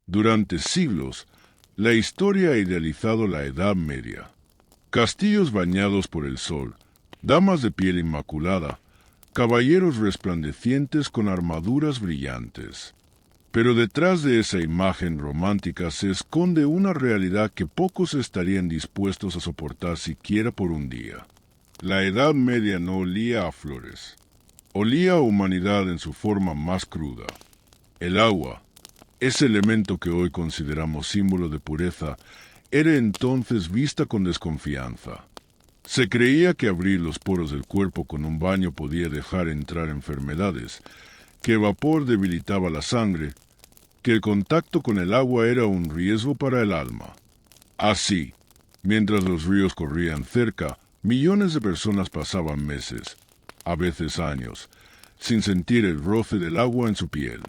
Durante siglos, la historia ha idealizado la Edad Media. Castillos bañados por el sol, damas de piel inmaculada, caballeros resplandecientes con armaduras brillantes. Pero detrás de esa imagen romántica se esconde una realidad que pocos estarían dispuestos a soportar siquiera por un día. La Edad Media no olía a flores. Olía a humanidad en su forma más cruda. El agua, ese elemento que hoy consideramos símbolo de pureza, era entonces vista con desconfianza. Se creía que abrir los poros del cuerpo con un baño podía dejar entrar enfermedades, que el vapor debilitaba la sangre, que el contacto con el agua era un riesgo para el alma. Así, mientras los ríos corrían cerca, millones de personas pasaban meses, a veces años, sin sentir el roce del agua en su piel.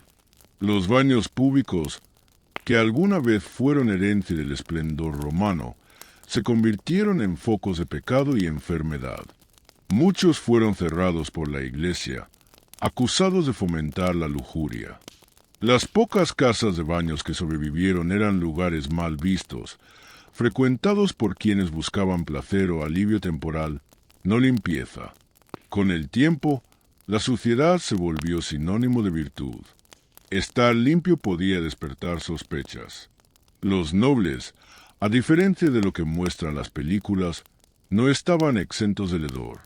Los baños públicos, que alguna vez fueron herencia del esplendor romano, se convirtieron en focos de pecado y enfermedad. Muchos fueron cerrados por la Iglesia, acusados de fomentar la lujuria. Las pocas casas de baños que sobrevivieron eran lugares mal vistos, frecuentados por quienes buscaban placer o alivio temporal, no limpieza. Con el tiempo, la suciedad se volvió sinónimo de virtud. Estar limpio podía despertar sospechas. Los nobles, a diferencia de lo que muestran las películas, no estaban exentos del hedor.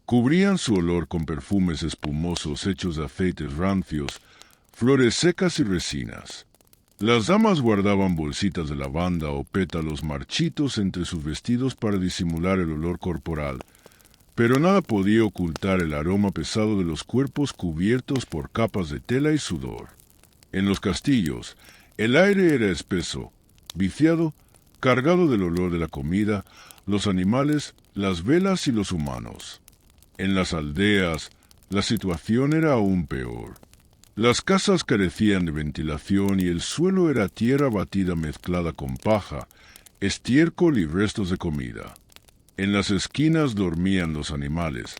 Cubrían su olor con perfumes espumosos hechos de aceites rancios, flores secas y resinas. Las damas guardaban bolsitas de lavanda o pétalos marchitos entre sus vestidos para disimular el olor corporal, pero nada podía ocultar el aroma pesado de los cuerpos cubiertos por capas de tela y sudor. En los castillos, el aire era espeso, viciado, cargado del olor de la comida, los animales, las velas y los humanos. En las aldeas, la situación era aún peor. Las casas carecían de ventilación y el suelo era tierra batida mezclada con paja, estiércol y restos de comida. En las esquinas dormían los animales,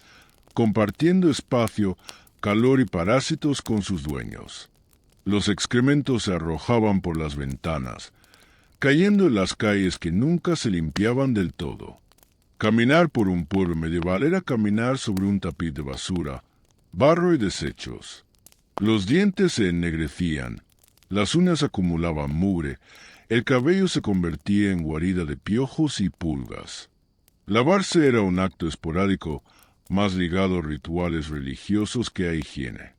compartiendo espacio, calor y parásitos con sus dueños. Los excrementos se arrojaban por las ventanas, cayendo en las calles que nunca se limpiaban del todo. Caminar por un pueblo medieval era caminar sobre un tapiz de basura, barro y desechos. Los dientes se ennegrecían, las uñas acumulaban mugre, el cabello se convertía en guarida de piojos y pulgas. Lavarse era un acto esporádico, más ligado a rituales religiosos que a higiene.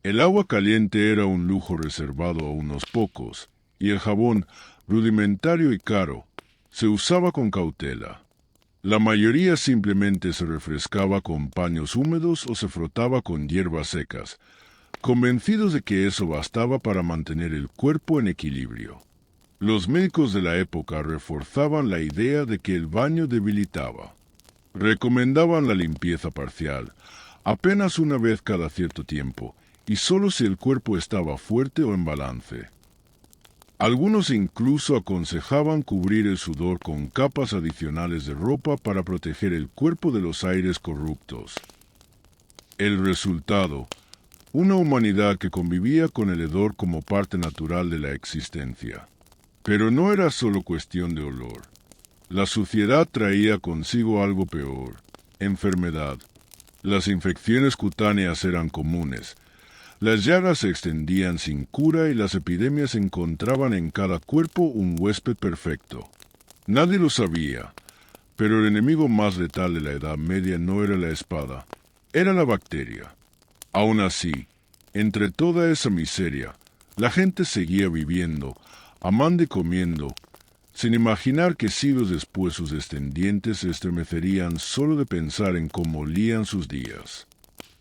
El agua caliente era un lujo reservado a unos pocos, y el jabón, rudimentario y caro, se usaba con cautela. La mayoría simplemente se refrescaba con paños húmedos o se frotaba con hierbas secas, convencidos de que eso bastaba para mantener el cuerpo en equilibrio. Los médicos de la época reforzaban la idea de que el baño debilitaba. Recomendaban la limpieza parcial, apenas una vez cada cierto tiempo, y solo si el cuerpo estaba fuerte o en balance. Algunos incluso aconsejaban cubrir el sudor con capas adicionales de ropa para proteger el cuerpo de los aires corruptos. El resultado, una humanidad que convivía con el hedor como parte natural de la existencia. Pero no era solo cuestión de olor. La suciedad traía consigo algo peor, enfermedad. Las infecciones cutáneas eran comunes. Las llagas se extendían sin cura y las epidemias encontraban en cada cuerpo un huésped perfecto. Nadie lo sabía, pero el enemigo más letal de la Edad Media no era la espada, era la bacteria. Aún así, entre toda esa miseria, la gente seguía viviendo, amando y comiendo, sin imaginar que siglos después sus descendientes se estremecerían solo de pensar en cómo olían sus días.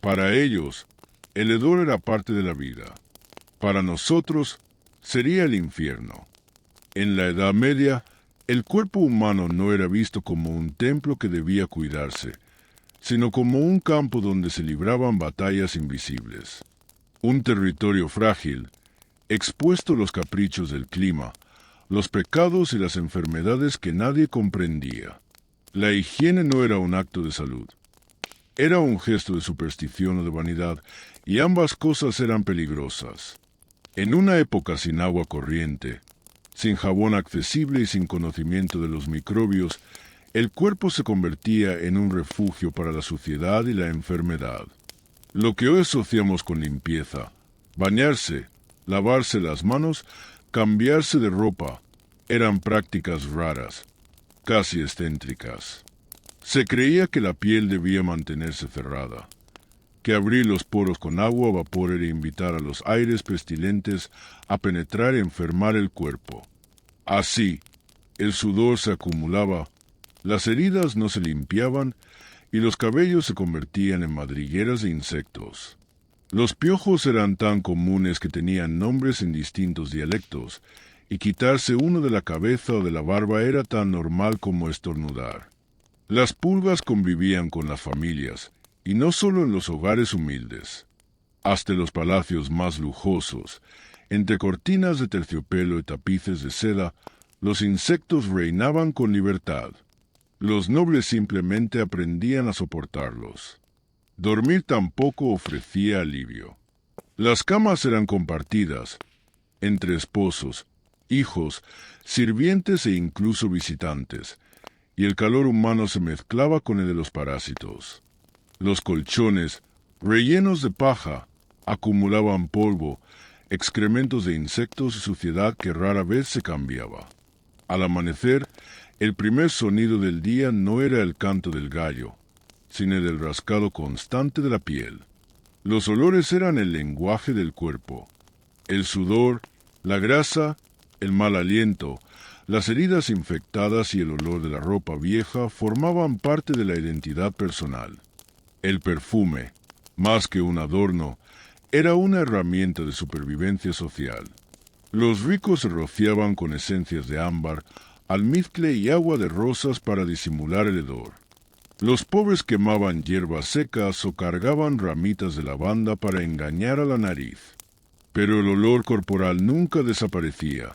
Para ellos, el hedor era parte de la vida. Para nosotros, sería el infierno. En la Edad Media, el cuerpo humano no era visto como un templo que debía cuidarse, sino como un campo donde se libraban batallas invisibles. Un territorio frágil, expuesto a los caprichos del clima, los pecados y las enfermedades que nadie comprendía. La higiene no era un acto de salud. Era un gesto de superstición o de vanidad, y ambas cosas eran peligrosas. En una época sin agua corriente, sin jabón accesible y sin conocimiento de los microbios, el cuerpo se convertía en un refugio para la suciedad y la enfermedad. Lo que hoy asociamos con limpieza, bañarse, lavarse las manos, cambiarse de ropa, eran prácticas raras, casi excéntricas. Se creía que la piel debía mantenerse cerrada, que abrir los poros con agua o vapor era invitar a los aires pestilentes a penetrar y enfermar el cuerpo. Así, el sudor se acumulaba, las heridas no se limpiaban y los cabellos se convertían en madrigueras de insectos. Los piojos eran tan comunes que tenían nombres en distintos dialectos, y quitarse uno de la cabeza o de la barba era tan normal como estornudar. Las pulgas convivían con las familias, y no solo en los hogares humildes. Hasta en los palacios más lujosos, entre cortinas de terciopelo y tapices de seda, los insectos reinaban con libertad. Los nobles simplemente aprendían a soportarlos. Dormir tampoco ofrecía alivio. Las camas eran compartidas, entre esposos, hijos, sirvientes e incluso visitantes, y el calor humano se mezclaba con el de los parásitos. Los colchones, rellenos de paja, acumulaban polvo, excrementos de insectos y suciedad que rara vez se cambiaba. Al amanecer, el primer sonido del día no era el canto del gallo, sino el rascado constante de la piel. Los olores eran el lenguaje del cuerpo. El sudor, la grasa, el mal aliento, las heridas infectadas y el olor de la ropa vieja formaban parte de la identidad personal. El perfume, más que un adorno, era una herramienta de supervivencia social. Los ricos se rociaban con esencias de ámbar, almizcle y agua de rosas para disimular el hedor. Los pobres quemaban hierbas secas o cargaban ramitas de lavanda para engañar a la nariz. Pero el olor corporal nunca desaparecía.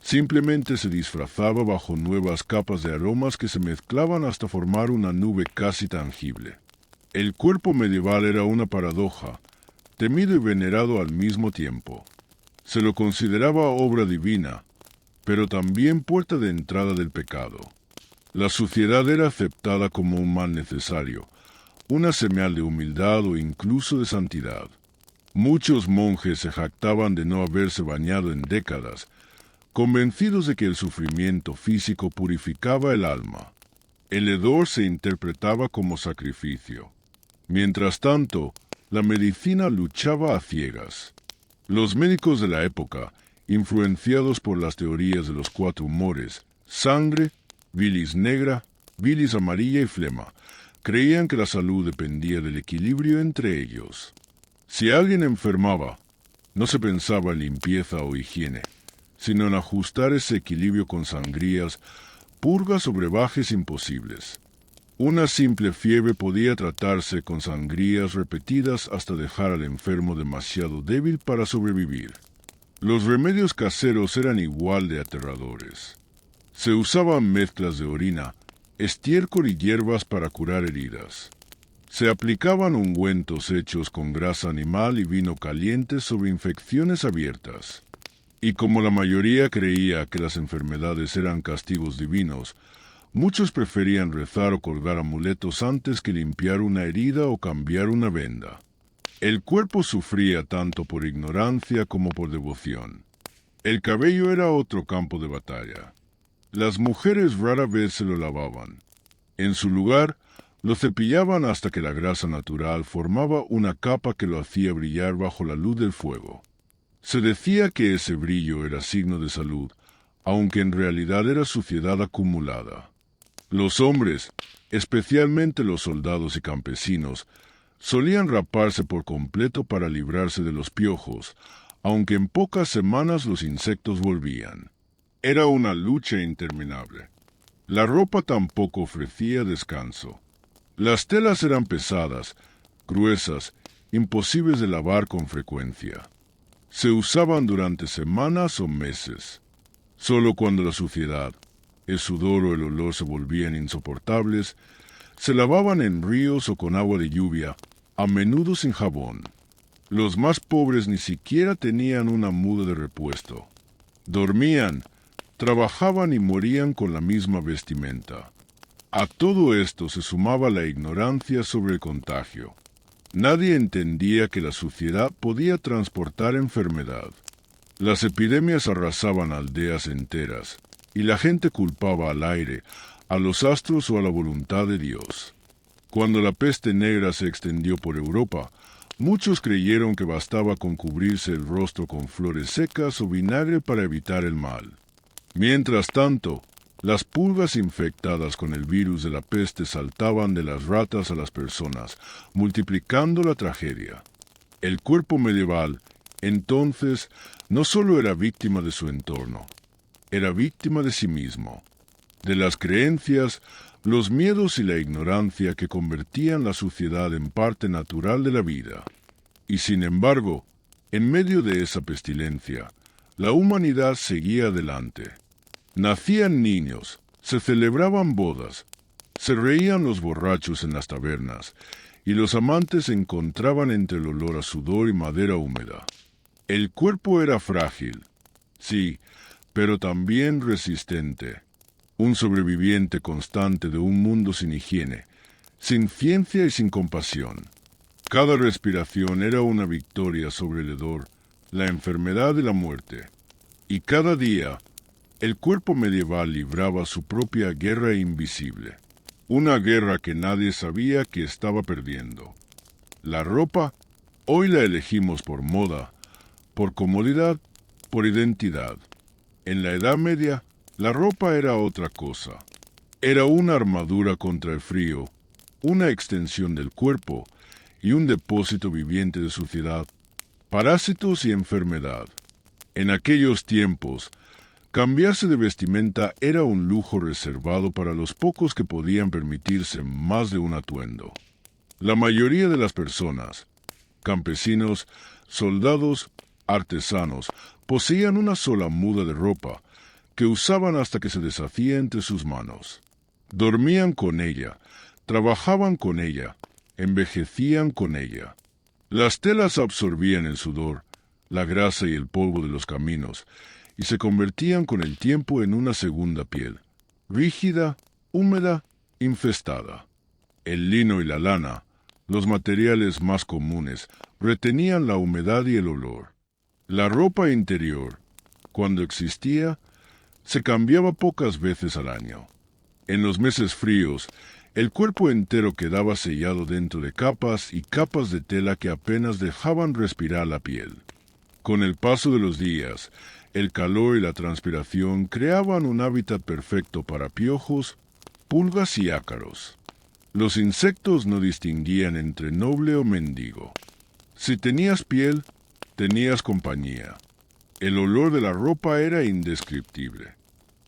Simplemente se disfrazaba bajo nuevas capas de aromas que se mezclaban hasta formar una nube casi tangible. El cuerpo medieval era una paradoja, temido y venerado al mismo tiempo. Se lo consideraba obra divina, pero también puerta de entrada del pecado. La suciedad era aceptada como un mal necesario, una señal de humildad o incluso de santidad. Muchos monjes se jactaban de no haberse bañado en décadas, convencidos de que el sufrimiento físico purificaba el alma. El hedor se interpretaba como sacrificio. Mientras tanto, la medicina luchaba a ciegas. Los médicos de la época, influenciados por las teorías de los cuatro humores, sangre, bilis negra, bilis amarilla y flema, creían que la salud dependía del equilibrio entre ellos. Si alguien enfermaba, no se pensaba en limpieza o higiene, sino en ajustar ese equilibrio con sangrías, purgas o brebajes imposibles. Una simple fiebre podía tratarse con sangrías repetidas hasta dejar al enfermo demasiado débil para sobrevivir. Los remedios caseros eran igual de aterradores. Se usaban mezclas de orina, estiércol y hierbas para curar heridas. Se aplicaban ungüentos hechos con grasa animal y vino caliente sobre infecciones abiertas. Y como la mayoría creía que las enfermedades eran castigos divinos, muchos preferían rezar o colgar amuletos antes que limpiar una herida o cambiar una venda. El cuerpo sufría tanto por ignorancia como por devoción. El cabello era otro campo de batalla. Las mujeres rara vez se lo lavaban. En su lugar, lo cepillaban hasta que la grasa natural formaba una capa que lo hacía brillar bajo la luz del fuego. Se decía que ese brillo era signo de salud, aunque en realidad era suciedad acumulada. Los hombres, especialmente los soldados y campesinos, solían raparse por completo para librarse de los piojos, aunque en pocas semanas los insectos volvían. Era una lucha interminable. La ropa tampoco ofrecía descanso. Las telas eran pesadas, gruesas, imposibles de lavar con frecuencia. Se usaban durante semanas o meses. Solo cuando la suciedad, el sudor o el olor se volvían insoportables, se lavaban en ríos o con agua de lluvia, a menudo sin jabón. Los más pobres ni siquiera tenían una muda de repuesto. Dormían, trabajaban y morían con la misma vestimenta. A todo esto se sumaba la ignorancia sobre el contagio. Nadie entendía que la suciedad podía transportar enfermedad. Las epidemias arrasaban aldeas enteras, y la gente culpaba al aire, a los astros o a la voluntad de Dios. Cuando la peste negra se extendió por Europa, muchos creyeron que bastaba con cubrirse el rostro con flores secas o vinagre para evitar el mal. Mientras tanto, las pulgas infectadas con el virus de la peste saltaban de las ratas a las personas, multiplicando la tragedia. El cuerpo medieval, entonces, no solo era víctima de su entorno, era víctima de sí mismo, de las creencias, los miedos y la ignorancia que convertían la suciedad en parte natural de la vida. Y sin embargo, en medio de esa pestilencia, la humanidad seguía adelante. Nacían niños, se celebraban bodas, se reían los borrachos en las tabernas, y los amantes se encontraban entre el olor a sudor y madera húmeda. El cuerpo era frágil, sí, pero también resistente, un sobreviviente constante de un mundo sin higiene, sin ciencia y sin compasión. Cada respiración era una victoria sobre el hedor, la enfermedad y la muerte, y cada día el cuerpo medieval libraba su propia guerra invisible, una guerra que nadie sabía que estaba perdiendo. La ropa, hoy la elegimos por moda, por comodidad, por identidad. En la Edad Media, la ropa era otra cosa. Era una armadura contra el frío, una extensión del cuerpo y un depósito viviente de suciedad, parásitos y enfermedad. En aquellos tiempos, cambiarse de vestimenta era un lujo reservado para los pocos que podían permitirse más de un atuendo. La mayoría de las personas, campesinos, soldados, artesanos, poseían una sola muda de ropa, que usaban hasta que se deshacía entre sus manos. Dormían con ella, trabajaban con ella, envejecían con ella. Las telas absorbían el sudor, la grasa y el polvo de los caminos, y se convertían con el tiempo en una segunda piel, rígida, húmeda, infestada. El lino y la lana, los materiales más comunes, retenían la humedad y el olor. La ropa interior, cuando existía, se cambiaba pocas veces al año. En los meses fríos, el cuerpo entero quedaba sellado dentro de capas y capas de tela que apenas dejaban respirar la piel. Con el paso de los días, el calor y la transpiración creaban un hábitat perfecto para piojos, pulgas y ácaros. Los insectos no distinguían entre noble o mendigo. Si tenías piel, tenías compañía. El olor de la ropa era indescriptible.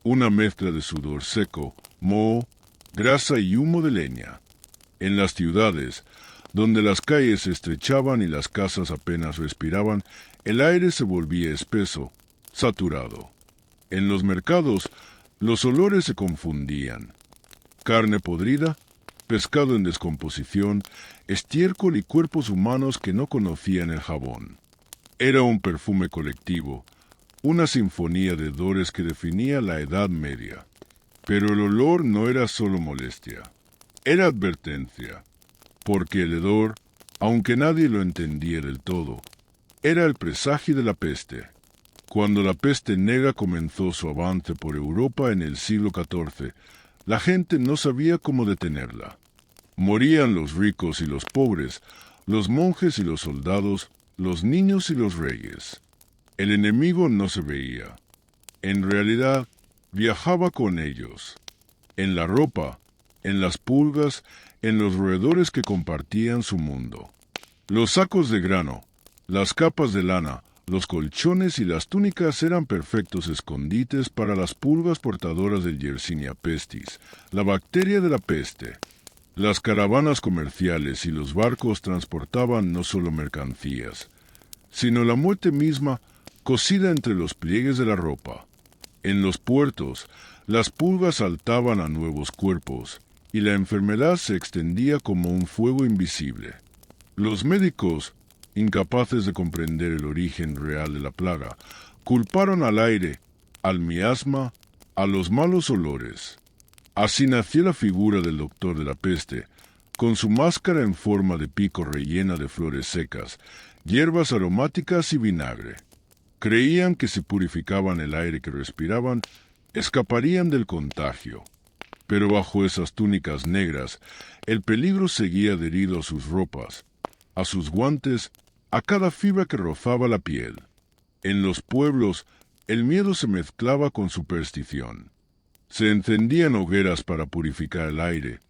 Una mezcla de sudor seco, moho, grasa y humo de leña. En las ciudades, donde las calles se estrechaban y las casas apenas respiraban, el aire se volvía espeso, saturado. En los mercados, los olores se confundían. Carne podrida, pescado en descomposición, estiércol y cuerpos humanos que no conocían el jabón. Era un perfume colectivo, una sinfonía de hedores que definía la Edad Media. Pero el olor no era solo molestia, era advertencia, porque el hedor, aunque nadie lo entendía del todo, era el presagio de la peste. Cuando la peste negra comenzó su avance por Europa en el siglo XIV, la gente no sabía cómo detenerla. Morían los ricos y los pobres, los monjes y los soldados, los niños y los reyes. El enemigo no se veía. En realidad, viajaba con ellos. En la ropa, en las pulgas, en los roedores que compartían su mundo. Los sacos de grano, las capas de lana, los colchones y las túnicas eran perfectos escondites para las pulgas portadoras del Yersinia pestis, la bacteria de la peste. Las caravanas comerciales y los barcos transportaban no solo mercancías, sino la muerte misma cosida entre los pliegues de la ropa. En los puertos, las pulgas saltaban a nuevos cuerpos, y la enfermedad se extendía como un fuego invisible. Los médicos, incapaces de comprender el origen real de la plaga, culparon al aire, al miasma, a los malos olores. Así nació la figura del doctor de la peste, con su máscara en forma de pico rellena de flores secas, hierbas aromáticas y vinagre. Creían que si purificaban el aire que respiraban, escaparían del contagio. Pero bajo esas túnicas negras, el peligro seguía adherido a sus ropas, a sus guantes, a cada fibra que rozaba la piel. En los pueblos, el miedo se mezclaba con superstición. Se encendían hogueras para purificar el aire,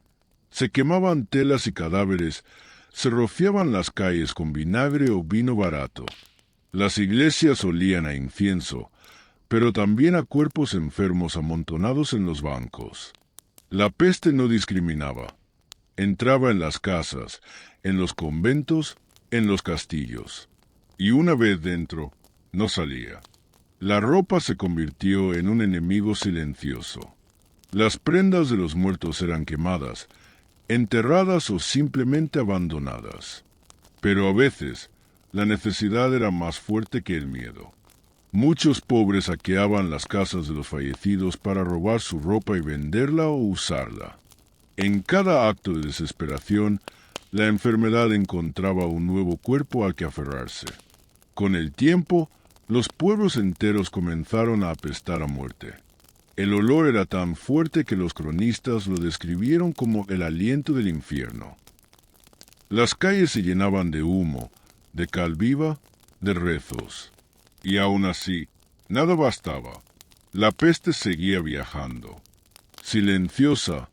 se quemaban telas y cadáveres, se rociaban las calles con vinagre o vino barato. Las iglesias olían a incienso, pero también a cuerpos enfermos amontonados en los bancos. La peste no discriminaba. Entraba en las casas, en los conventos, en los castillos. Y una vez dentro, no salía. La ropa se convirtió en un enemigo silencioso. Las prendas de los muertos eran quemadas, enterradas o simplemente abandonadas. Pero a veces, la necesidad era más fuerte que el miedo. Muchos pobres saqueaban las casas de los fallecidos para robar su ropa y venderla o usarla. En cada acto de desesperación, la enfermedad encontraba un nuevo cuerpo al que aferrarse. Con el tiempo, los pueblos enteros comenzaron a apestar a muerte. El olor era tan fuerte que los cronistas lo describieron como el aliento del infierno. Las calles se llenaban de humo, de cal viva, de rezos. Y aún así, nada bastaba. La peste seguía viajando. Silenciosa,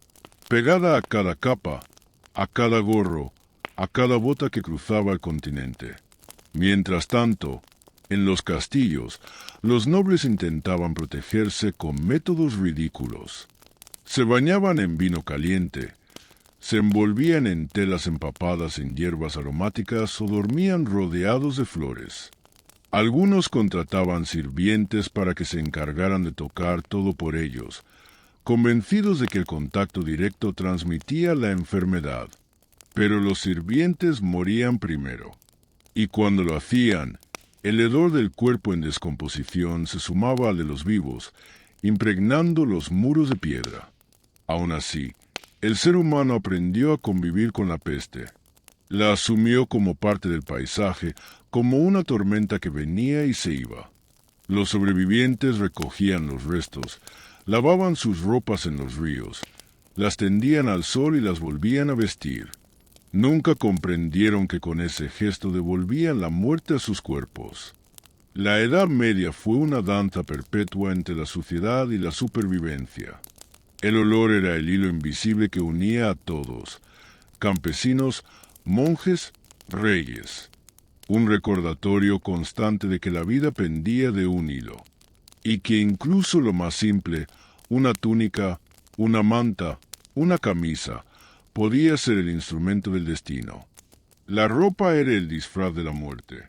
pegada a cada capa, a cada gorro, a cada bota que cruzaba el continente. Mientras tanto, en los castillos, los nobles intentaban protegerse con métodos ridículos. Se bañaban en vino caliente, se envolvían en telas empapadas en hierbas aromáticas o dormían rodeados de flores. Algunos contrataban sirvientes para que se encargaran de tocar todo por ellos, convencidos de que el contacto directo transmitía la enfermedad. Pero los sirvientes morían primero, y cuando lo hacían, el hedor del cuerpo en descomposición se sumaba al de los vivos, impregnando los muros de piedra. Aún así, el ser humano aprendió a convivir con la peste. La asumió como parte del paisaje, como una tormenta que venía y se iba. Los sobrevivientes recogían los restos, lavaban sus ropas en los ríos, las tendían al sol y las volvían a vestir. Nunca comprendieron que con ese gesto devolvían la muerte a sus cuerpos. La Edad Media fue una danza perpetua entre la suciedad y la supervivencia. El olor era el hilo invisible que unía a todos, campesinos, monjes, reyes. Un recordatorio constante de que la vida pendía de un hilo, y que incluso lo más simple, una túnica, una manta, una camisa, podía ser el instrumento del destino. La ropa era el disfraz de la muerte,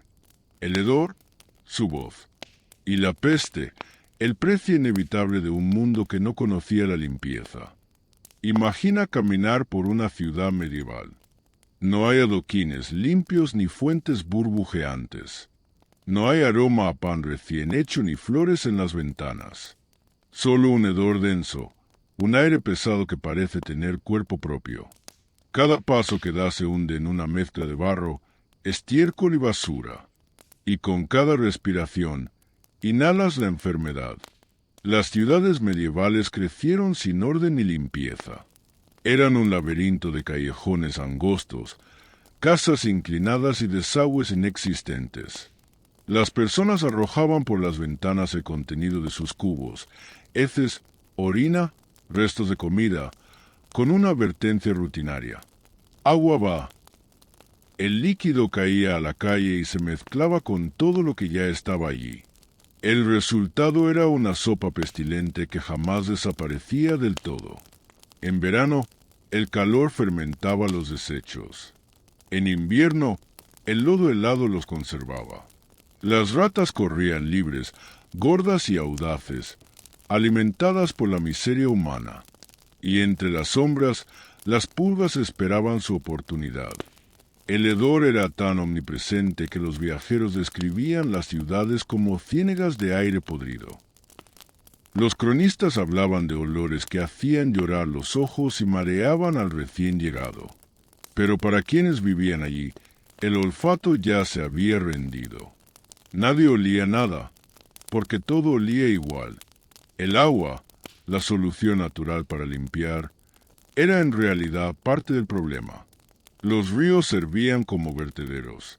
el hedor, su voz, y la peste, el precio inevitable de un mundo que no conocía la limpieza. Imagina caminar por una ciudad medieval. No hay adoquines limpios ni fuentes burbujeantes. No hay aroma a pan recién hecho ni flores en las ventanas. Solo un hedor denso, un aire pesado que parece tener cuerpo propio. Cada paso que das se hunde en una mezcla de barro, estiércol y basura. Y con cada respiración, inhalas la enfermedad. Las ciudades medievales crecieron sin orden ni limpieza. Eran un laberinto de callejones angostos, casas inclinadas y desagües inexistentes. Las personas arrojaban por las ventanas el contenido de sus cubos, heces, orina, restos de comida, con una advertencia rutinaria. Agua va. El líquido caía a la calle y se mezclaba con todo lo que ya estaba allí. El resultado era una sopa pestilente que jamás desaparecía del todo. En verano, el calor fermentaba los desechos. En invierno, el lodo helado los conservaba. Las ratas corrían libres, gordas y audaces, alimentadas por la miseria humana. Y entre las sombras, las pulgas esperaban su oportunidad. El hedor era tan omnipresente que los viajeros describían las ciudades como ciénegas de aire podrido. Los cronistas hablaban de olores que hacían llorar los ojos y mareaban al recién llegado. Pero para quienes vivían allí, el olfato ya se había rendido. Nadie olía nada, porque todo olía igual. El agua, la solución natural para limpiar, era en realidad parte del problema. Los ríos servían como vertederos.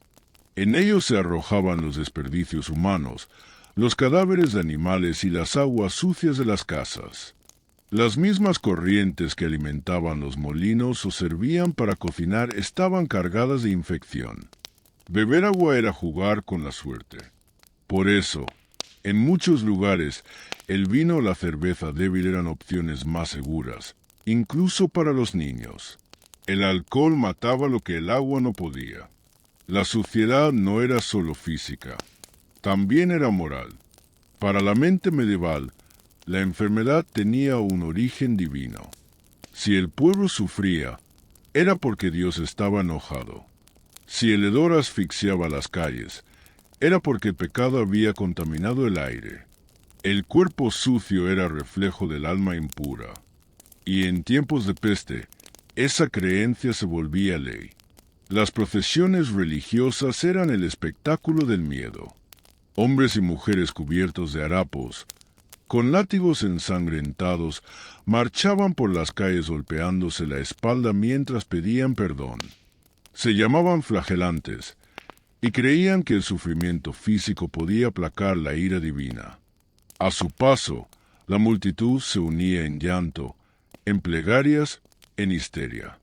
En ellos se arrojaban los desperdicios humanos, los cadáveres de animales y las aguas sucias de las casas. Las mismas corrientes que alimentaban los molinos o servían para cocinar estaban cargadas de infección. Beber agua era jugar con la suerte. Por eso, en muchos lugares, el vino o la cerveza débil eran opciones más seguras, incluso para los niños. El alcohol mataba lo que el agua no podía. La suciedad no era solo física, también era moral. Para la mente medieval, la enfermedad tenía un origen divino. Si el pueblo sufría, era porque Dios estaba enojado. Si el hedor asfixiaba las calles, era porque el pecado había contaminado el aire. El cuerpo sucio era reflejo del alma impura. Y en tiempos de peste, esa creencia se volvía ley. Las procesiones religiosas eran el espectáculo del miedo. Hombres y mujeres cubiertos de harapos, con látigos ensangrentados, marchaban por las calles golpeándose la espalda mientras pedían perdón. Se llamaban flagelantes, y creían que el sufrimiento físico podía aplacar la ira divina. A su paso, la multitud se unía en llanto, en plegarias, en histeria.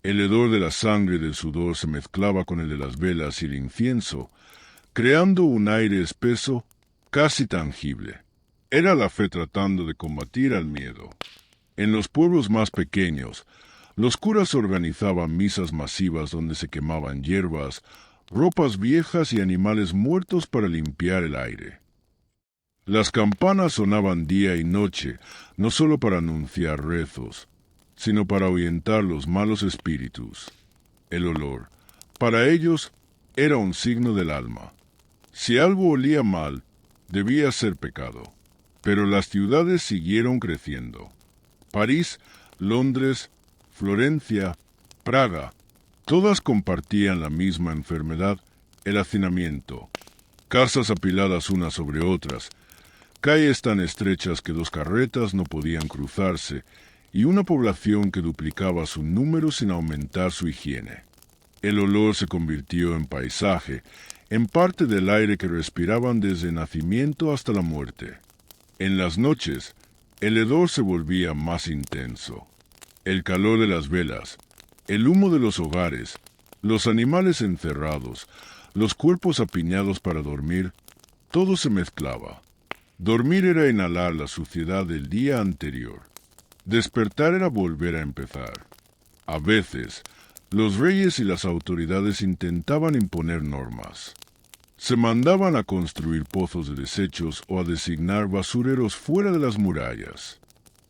El hedor de la sangre y del sudor se mezclaba con el de las velas y el incienso, creando un aire espeso, casi tangible. Era la fe tratando de combatir al miedo. En los pueblos más pequeños, los curas organizaban misas masivas donde se quemaban hierbas, ropas viejas y animales muertos para limpiar el aire. Las campanas sonaban día y noche, no solo para anunciar rezos, sino para ahuyentar los malos espíritus. El olor, para ellos, era un signo del alma. Si algo olía mal, debía ser pecado. Pero las ciudades siguieron creciendo. París, Londres, Florencia, Praga, todas compartían la misma enfermedad, el hacinamiento. Casas apiladas unas sobre otras, calles tan estrechas que dos carretas no podían cruzarse, y una población que duplicaba su número sin aumentar su higiene. El olor se convirtió en paisaje, en parte del aire que respiraban desde el nacimiento hasta la muerte. En las noches, el hedor se volvía más intenso. El calor de las velas, el humo de los hogares, los animales encerrados, los cuerpos apiñados para dormir, todo se mezclaba. Dormir era inhalar la suciedad del día anterior. Despertar era volver a empezar. A veces, los reyes y las autoridades intentaban imponer normas. Se mandaban a construir pozos de desechos o a designar basureros fuera de las murallas.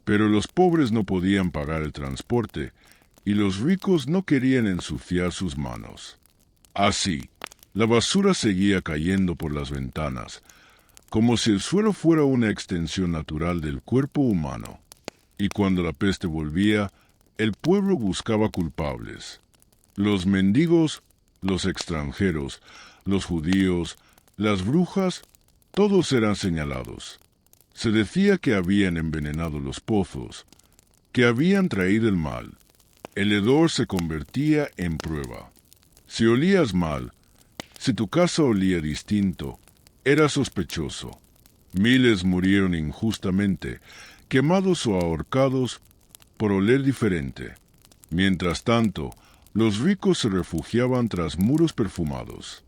Pero los pobres no podían pagar el transporte y los ricos no querían ensuciar sus manos. Así, la basura seguía cayendo por las ventanas, como si el suelo fuera una extensión natural del cuerpo humano. Y cuando la peste volvía, el pueblo buscaba culpables. Los mendigos, los extranjeros, los judíos, las brujas, todos eran señalados. Se decía que habían envenenado los pozos, que habían traído el mal. El hedor se convertía en prueba. Si olías mal, si tu casa olía distinto, era sospechoso. Miles murieron injustamente, quemados o ahorcados por oler diferente. Mientras tanto, los ricos se refugiaban tras muros perfumados.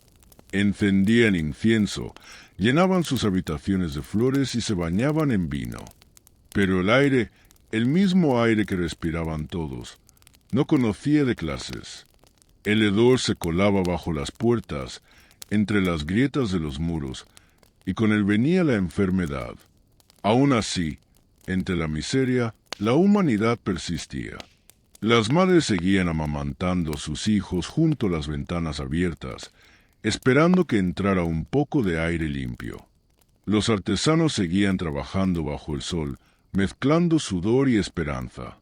Encendían incienso, llenaban sus habitaciones de flores y se bañaban en vino. Pero el aire, el mismo aire que respiraban todos, no conocía de clases. El hedor se colaba bajo las puertas, entre las grietas de los muros, y con él venía la enfermedad. Aún así, entre la miseria, la humanidad persistía. Las madres seguían amamantando a sus hijos junto a las ventanas abiertas, esperando que entrara un poco de aire limpio. Los artesanos seguían trabajando bajo el sol, mezclando sudor y esperanza.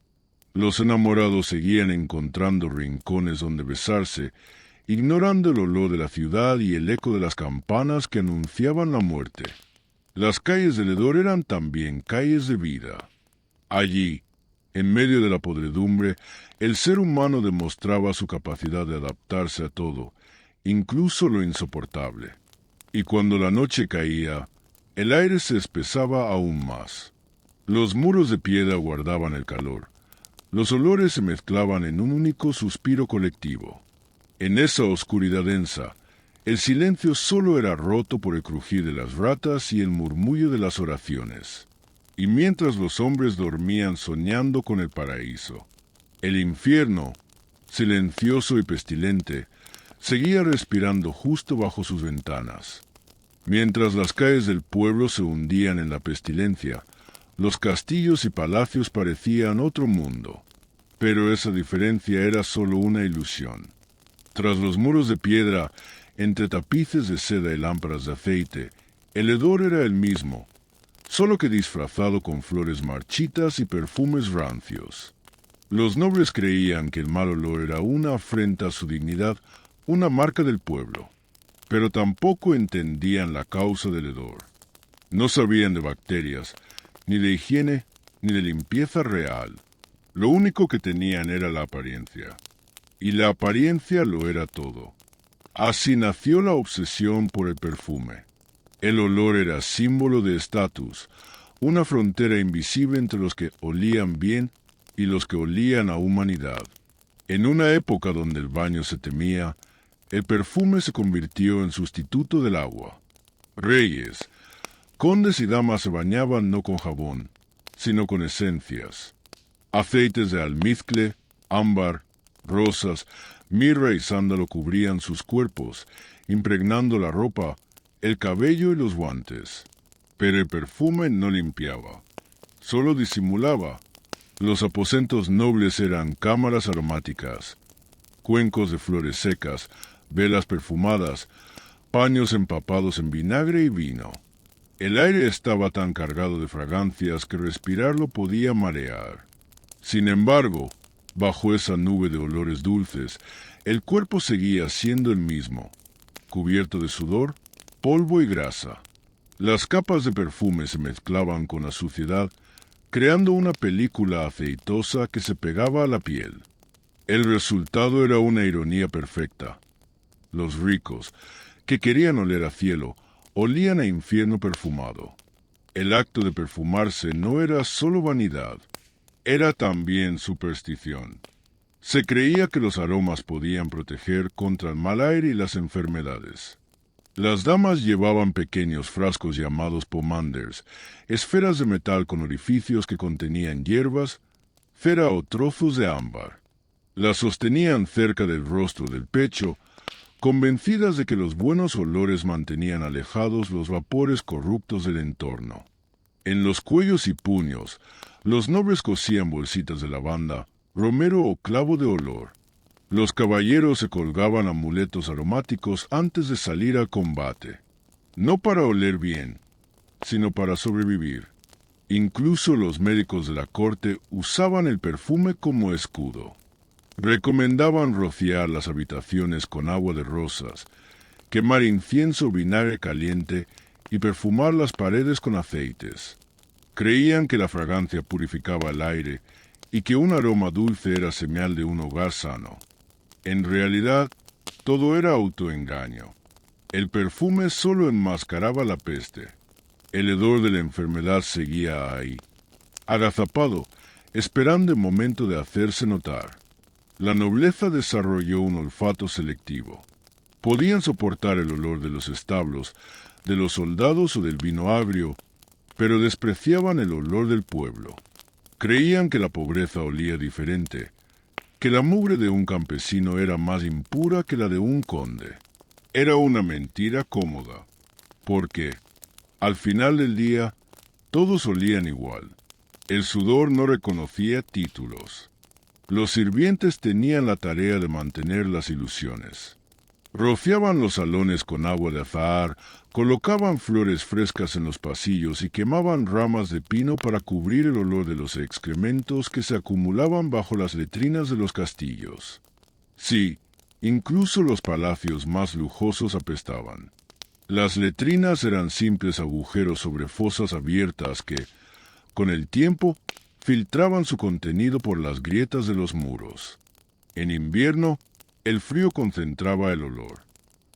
Los enamorados seguían encontrando rincones donde besarse, ignorando el olor de la ciudad y el eco de las campanas que anunciaban la muerte. Las calles del hedor eran también calles de vida. Allí, en medio de la podredumbre, el ser humano demostraba su capacidad de adaptarse a todo, incluso lo insoportable. Y cuando la noche caía, el aire se espesaba aún más. Los muros de piedra guardaban el calor. Los olores se mezclaban en un único suspiro colectivo. En esa oscuridad densa, el silencio solo era roto por el crujir de las ratas y el murmullo de las oraciones. Y mientras los hombres dormían soñando con el paraíso, el infierno, silencioso y pestilente, seguía respirando justo bajo sus ventanas. Mientras las calles del pueblo se hundían en la pestilencia, los castillos y palacios parecían otro mundo. Pero esa diferencia era solo una ilusión. Tras los muros de piedra, entre tapices de seda y lámparas de aceite, el hedor era el mismo, solo que disfrazado con flores marchitas y perfumes rancios. Los nobles creían que el mal olor era una afrenta a su dignidad, una marca del pueblo, pero tampoco entendían la causa del hedor. No sabían de bacterias, ni de higiene, ni de limpieza real. Lo único que tenían era la apariencia, y la apariencia lo era todo. Así nació la obsesión por el perfume. El olor era símbolo de estatus, una frontera invisible entre los que olían bien y los que olían a humanidad. En una época donde el baño se temía, el perfume se convirtió en sustituto del agua. Reyes, condes y damas se bañaban no con jabón, sino con esencias. Aceites de almizcle, ámbar, rosas, mirra y sándalo cubrían sus cuerpos, impregnando la ropa, el cabello y los guantes. Pero el perfume no limpiaba, solo disimulaba. Los aposentos nobles eran cámaras aromáticas, cuencos de flores secas, velas perfumadas, paños empapados en vinagre y vino. El aire estaba tan cargado de fragancias que respirarlo podía marear. Sin embargo, bajo esa nube de olores dulces, el cuerpo seguía siendo el mismo, cubierto de sudor, polvo y grasa. Las capas de perfume se mezclaban con la suciedad, creando una película aceitosa que se pegaba a la piel. El resultado era una ironía perfecta. Los ricos, que querían oler a cielo, olían a infierno perfumado. El acto de perfumarse no era solo vanidad, era también superstición. Se creía que los aromas podían proteger contra el mal aire y las enfermedades. Las damas llevaban pequeños frascos llamados pomanders, esferas de metal con orificios que contenían hierbas, cera o trozos de ámbar. Las sostenían cerca del rostro del pecho, convencidas de que los buenos olores mantenían alejados los vapores corruptos del entorno. En los cuellos y puños, los nobles cosían bolsitas de lavanda, romero o clavo de olor. Los caballeros se colgaban amuletos aromáticos antes de salir al combate, no para oler bien, sino para sobrevivir. Incluso los médicos de la corte usaban el perfume como escudo. Recomendaban rociar las habitaciones con agua de rosas, quemar incienso o vinagre caliente y perfumar las paredes con aceites. Creían que la fragancia purificaba el aire y que un aroma dulce era señal de un hogar sano. En realidad, todo era autoengaño. El perfume solo enmascaraba la peste. El hedor de la enfermedad seguía ahí, agazapado, esperando el momento de hacerse notar. La nobleza desarrolló un olfato selectivo. Podían soportar el olor de los establos, de los soldados o del vino agrio, pero despreciaban el olor del pueblo. Creían que la pobreza olía diferente, que la mugre de un campesino era más impura que la de un conde. Era una mentira cómoda, porque, al final del día, todos olían igual. El sudor no reconocía títulos. Los sirvientes tenían la tarea de mantener las ilusiones. Rociaban los salones con agua de azahar, colocaban flores frescas en los pasillos y quemaban ramas de pino para cubrir el olor de los excrementos que se acumulaban bajo las letrinas de los castillos. Sí, incluso los palacios más lujosos apestaban. Las letrinas eran simples agujeros sobre fosas abiertas que, con el tiempo, filtraban su contenido por las grietas de los muros. En invierno, el frío concentraba el olor.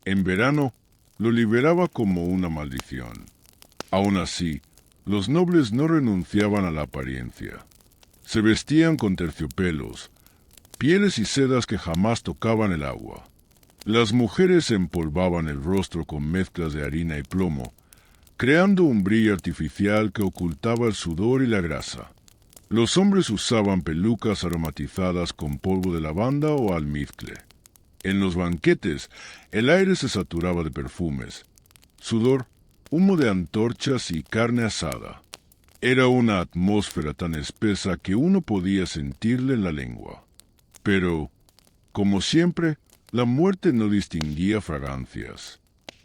En verano, lo liberaba como una maldición. Aún así, los nobles no renunciaban a la apariencia. Se vestían con terciopelos, pieles y sedas que jamás tocaban el agua. Las mujeres empolvaban el rostro con mezclas de harina y plomo, creando un brillo artificial que ocultaba el sudor y la grasa. Los hombres usaban pelucas aromatizadas con polvo de lavanda o almizcle. En los banquetes, el aire se saturaba de perfumes, sudor, humo de antorchas y carne asada. Era una atmósfera tan espesa que uno podía sentirle en la lengua. Pero, como siempre, la muerte no distinguía fragancias.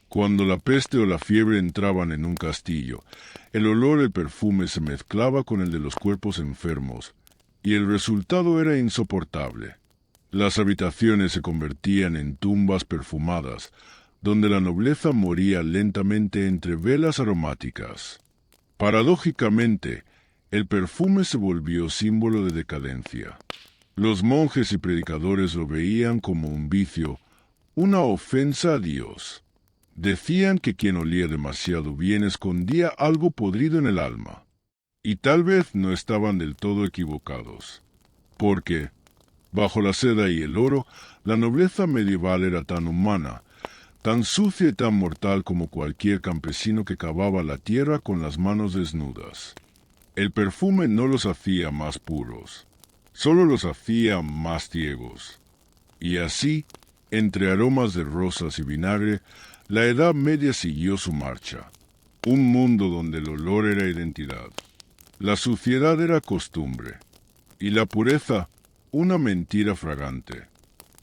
Cuando la peste o la fiebre entraban en un castillo, el olor del perfume se mezclaba con el de los cuerpos enfermos, y el resultado era insoportable. Las habitaciones se convertían en tumbas perfumadas, donde la nobleza moría lentamente entre velas aromáticas. Paradójicamente, el perfume se volvió símbolo de decadencia. Los monjes y predicadores lo veían como un vicio, una ofensa a Dios. Decían que quien olía demasiado bien escondía algo podrido en el alma. Y tal vez no estaban del todo equivocados, porque, bajo la seda y el oro, la nobleza medieval era tan humana, tan sucia y tan mortal como cualquier campesino que cavaba la tierra con las manos desnudas. El perfume no los hacía más puros, solo los hacía más ciegos. Y así, entre aromas de rosas y vinagre, la Edad Media siguió su marcha. Un mundo donde el olor era identidad, la suciedad era costumbre, y la pureza una mentira fragante.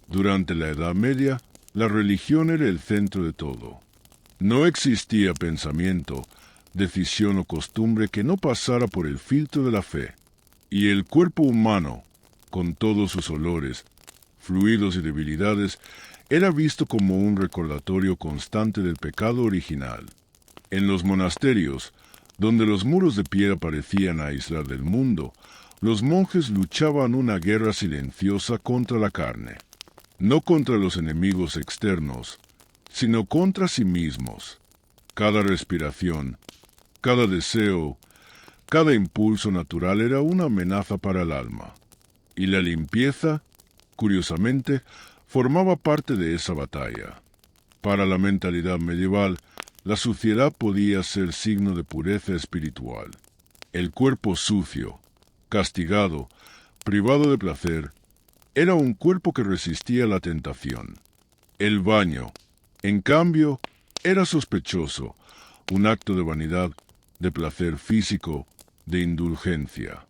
Durante la Edad Media, la religión era el centro de todo. No existía pensamiento, decisión o costumbre que no pasara por el filtro de la fe. Y el cuerpo humano, con todos sus olores, fluidos y debilidades, era visto como un recordatorio constante del pecado original. En los monasterios, donde los muros de piedra parecían aislar del mundo, los monjes luchaban una guerra silenciosa contra la carne. No contra los enemigos externos, sino contra sí mismos. Cada respiración, cada deseo, cada impulso natural era una amenaza para el alma. Y la limpieza, curiosamente, formaba parte de esa batalla. Para la mentalidad medieval, la suciedad podía ser signo de pureza espiritual. El cuerpo sucio, castigado, privado de placer, era un cuerpo que resistía la tentación. El baño, en cambio, era sospechoso, un acto de vanidad, de placer físico, de indulgencia.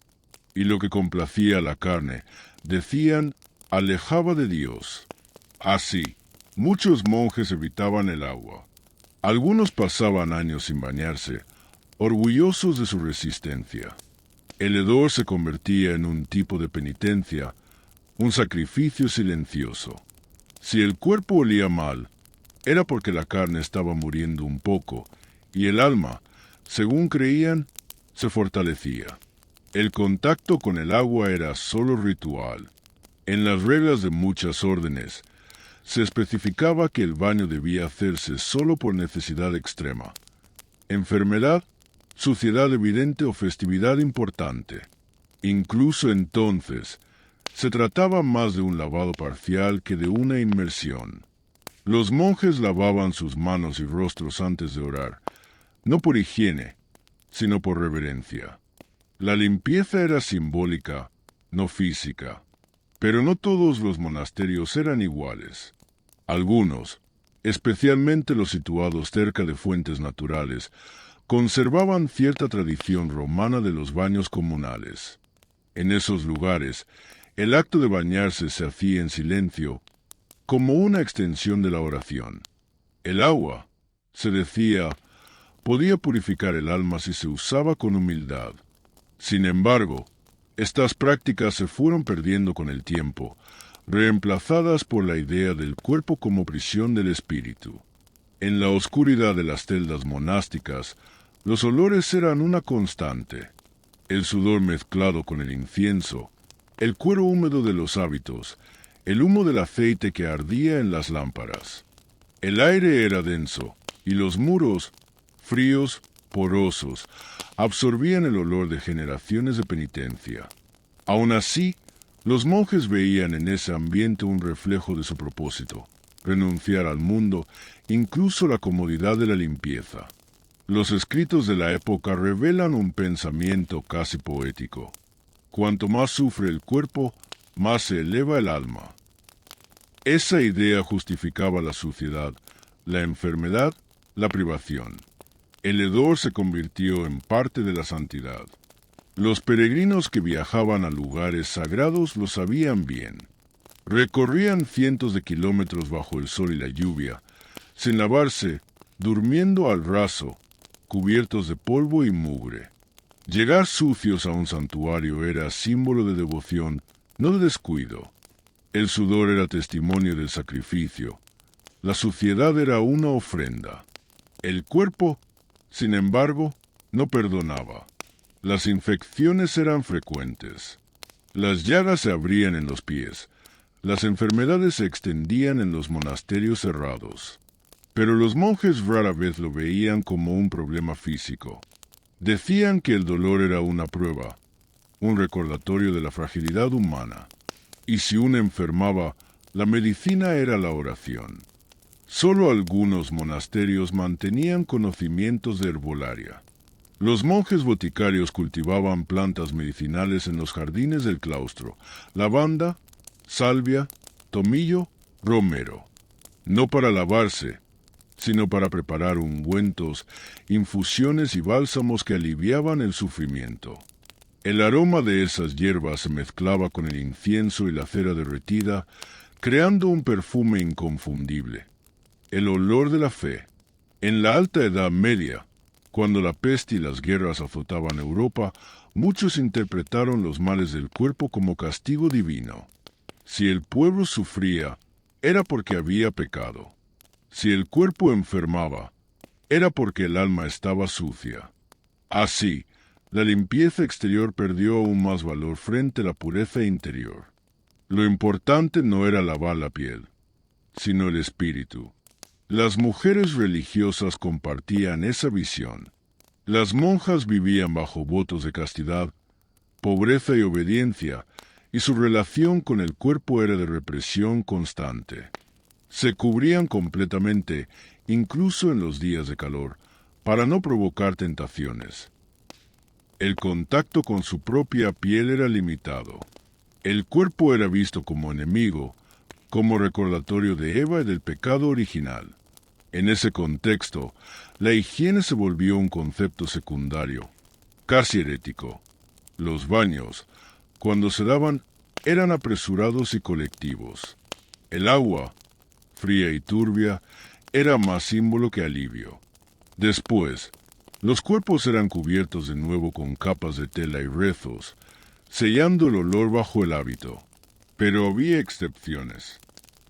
Y lo que complacía a la carne, decían, alejaba de Dios. Así, muchos monjes evitaban el agua. Algunos pasaban años sin bañarse, orgullosos de su resistencia. El hedor se convertía en un tipo de penitencia, un sacrificio silencioso. Si el cuerpo olía mal, era porque la carne estaba muriendo un poco, y el alma, según creían, se fortalecía. El contacto con el agua era solo ritual. En las reglas de muchas órdenes, se especificaba que el baño debía hacerse solo por necesidad extrema. Enfermedad, suciedad evidente o festividad importante. Incluso entonces, se trataba más de un lavado parcial que de una inmersión. Los monjes lavaban sus manos y rostros antes de orar, no por higiene, sino por reverencia. La limpieza era simbólica, no física. Pero no todos los monasterios eran iguales. Algunos, especialmente los situados cerca de fuentes naturales, conservaban cierta tradición romana de los baños comunales. En esos lugares, El acto de bañarse se hacía en silencio, como una extensión de la oración. El agua, se decía, podía purificar el alma si se usaba con humildad. Sin embargo, estas prácticas se fueron perdiendo con el tiempo, reemplazadas por la idea del cuerpo como prisión del espíritu. En la oscuridad de las celdas monásticas, los olores eran una constante. El sudor mezclado con el incienso, el cuero húmedo de los hábitos, el humo del aceite que ardía en las lámparas. El aire era denso, y los muros, fríos, porosos, absorbían el olor de generaciones de penitencia. Aun así, los monjes veían en ese ambiente un reflejo de su propósito, renunciar al mundo, incluso la comodidad de la limpieza. Los escritos de la época revelan un pensamiento casi poético. Cuanto más sufre el cuerpo, más se eleva el alma. Esa idea justificaba la suciedad, la enfermedad, la privación. El hedor se convirtió en parte de la santidad. Los peregrinos que viajaban a lugares sagrados lo sabían bien. Recorrían cientos de kilómetros bajo el sol y la lluvia, sin lavarse, durmiendo al raso, cubiertos de polvo y mugre. Llegar sucios a un santuario era símbolo de devoción, no de descuido. El sudor era testimonio del sacrificio. La suciedad era una ofrenda. El cuerpo, sin embargo, no perdonaba. Las infecciones eran frecuentes. Las llagas se abrían en los pies. Las enfermedades se extendían en los monasterios cerrados. Pero los monjes rara vez lo veían como un problema físico. Decían que el dolor era una prueba, un recordatorio de la fragilidad humana. Y si uno enfermaba, la medicina era la oración. Solo algunos monasterios mantenían conocimientos de herbolaria. Los monjes boticarios cultivaban plantas medicinales en los jardines del claustro: lavanda, salvia, tomillo, romero. No para lavarse, sino para preparar ungüentos, infusiones y bálsamos que aliviaban el sufrimiento. El aroma de esas hierbas se mezclaba con el incienso y la cera derretida, creando un perfume inconfundible. El olor de la fe. En la Alta Edad Media, cuando la peste y las guerras azotaban Europa, muchos interpretaron los males del cuerpo como castigo divino. Si el pueblo sufría, era porque había pecado. Si el cuerpo enfermaba, era porque el alma estaba sucia. Así, la limpieza exterior perdió aún más valor frente a la pureza interior. Lo importante no era lavar la piel, sino el espíritu. Las mujeres religiosas compartían esa visión. Las monjas vivían bajo votos de castidad, pobreza y obediencia, y su relación con el cuerpo era de represión constante. Se cubrían completamente, incluso en los días de calor, para no provocar tentaciones. El contacto con su propia piel era limitado. El cuerpo era visto como enemigo, como recordatorio de Eva y del pecado original. En ese contexto, la higiene se volvió un concepto secundario, casi herético. Los baños, cuando se daban, eran apresurados y colectivos. El agua, fría y turbia, era más símbolo que alivio. Después, los cuerpos eran cubiertos de nuevo con capas de tela y rezos, sellando el olor bajo el hábito. Pero había excepciones.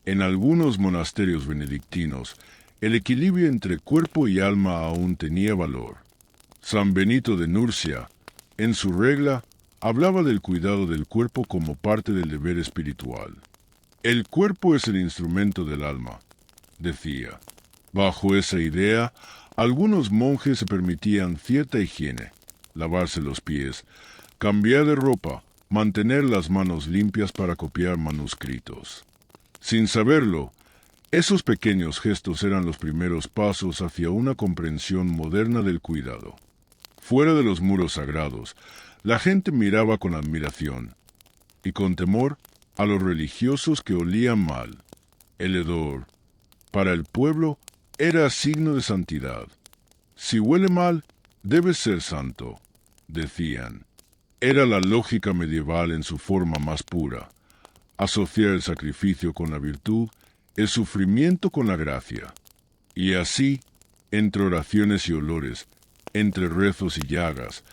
En algunos monasterios benedictinos, el equilibrio entre cuerpo y alma aún tenía valor. San Benito de Nurcia, en su regla, hablaba del cuidado del cuerpo como parte del deber espiritual. El cuerpo es el instrumento del alma, decía. Bajo esa idea, algunos monjes se permitían cierta higiene: lavarse los pies, cambiar de ropa, mantener las manos limpias para copiar manuscritos. Sin saberlo, esos pequeños gestos eran los primeros pasos hacia una comprensión moderna del cuidado. Fuera de los muros sagrados, la gente miraba con admiración y con temor a los religiosos que olían mal. El hedor, para el pueblo, era signo de santidad. Si huele mal, debe ser santo, decían. Era la lógica medieval en su forma más pura. asociar el sacrificio con la virtud, el sufrimiento con la gracia. Y así, entre oraciones y olores, entre rezos y llagas,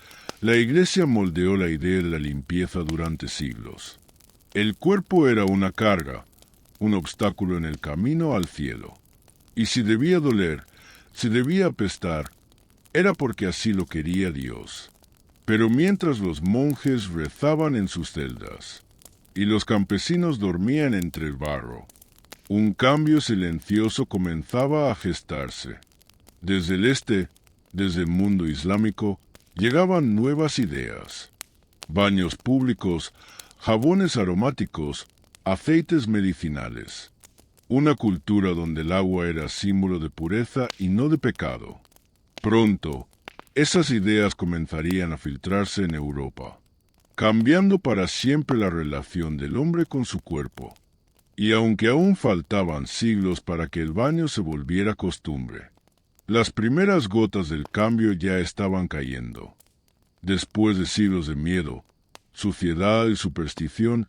la Iglesia moldeó la idea de la limpieza durante siglos. El cuerpo era una carga, un obstáculo en el camino al cielo. Y si debía doler, si debía apestar, era porque así lo quería Dios. Pero mientras los monjes rezaban en sus celdas y los campesinos dormían entre el barro, un cambio silencioso comenzaba a gestarse. Desde el este, desde el mundo islámico, llegaban nuevas ideas. Baños públicos, jabones aromáticos, aceites medicinales. Una cultura donde el agua era símbolo de pureza y no de pecado. Pronto, esas ideas comenzarían a filtrarse en Europa, cambiando para siempre la relación del hombre con su cuerpo. Y aunque aún faltaban siglos para que el baño se volviera costumbre, las primeras gotas del cambio ya estaban cayendo. Después de siglos de miedo, suciedad y superstición,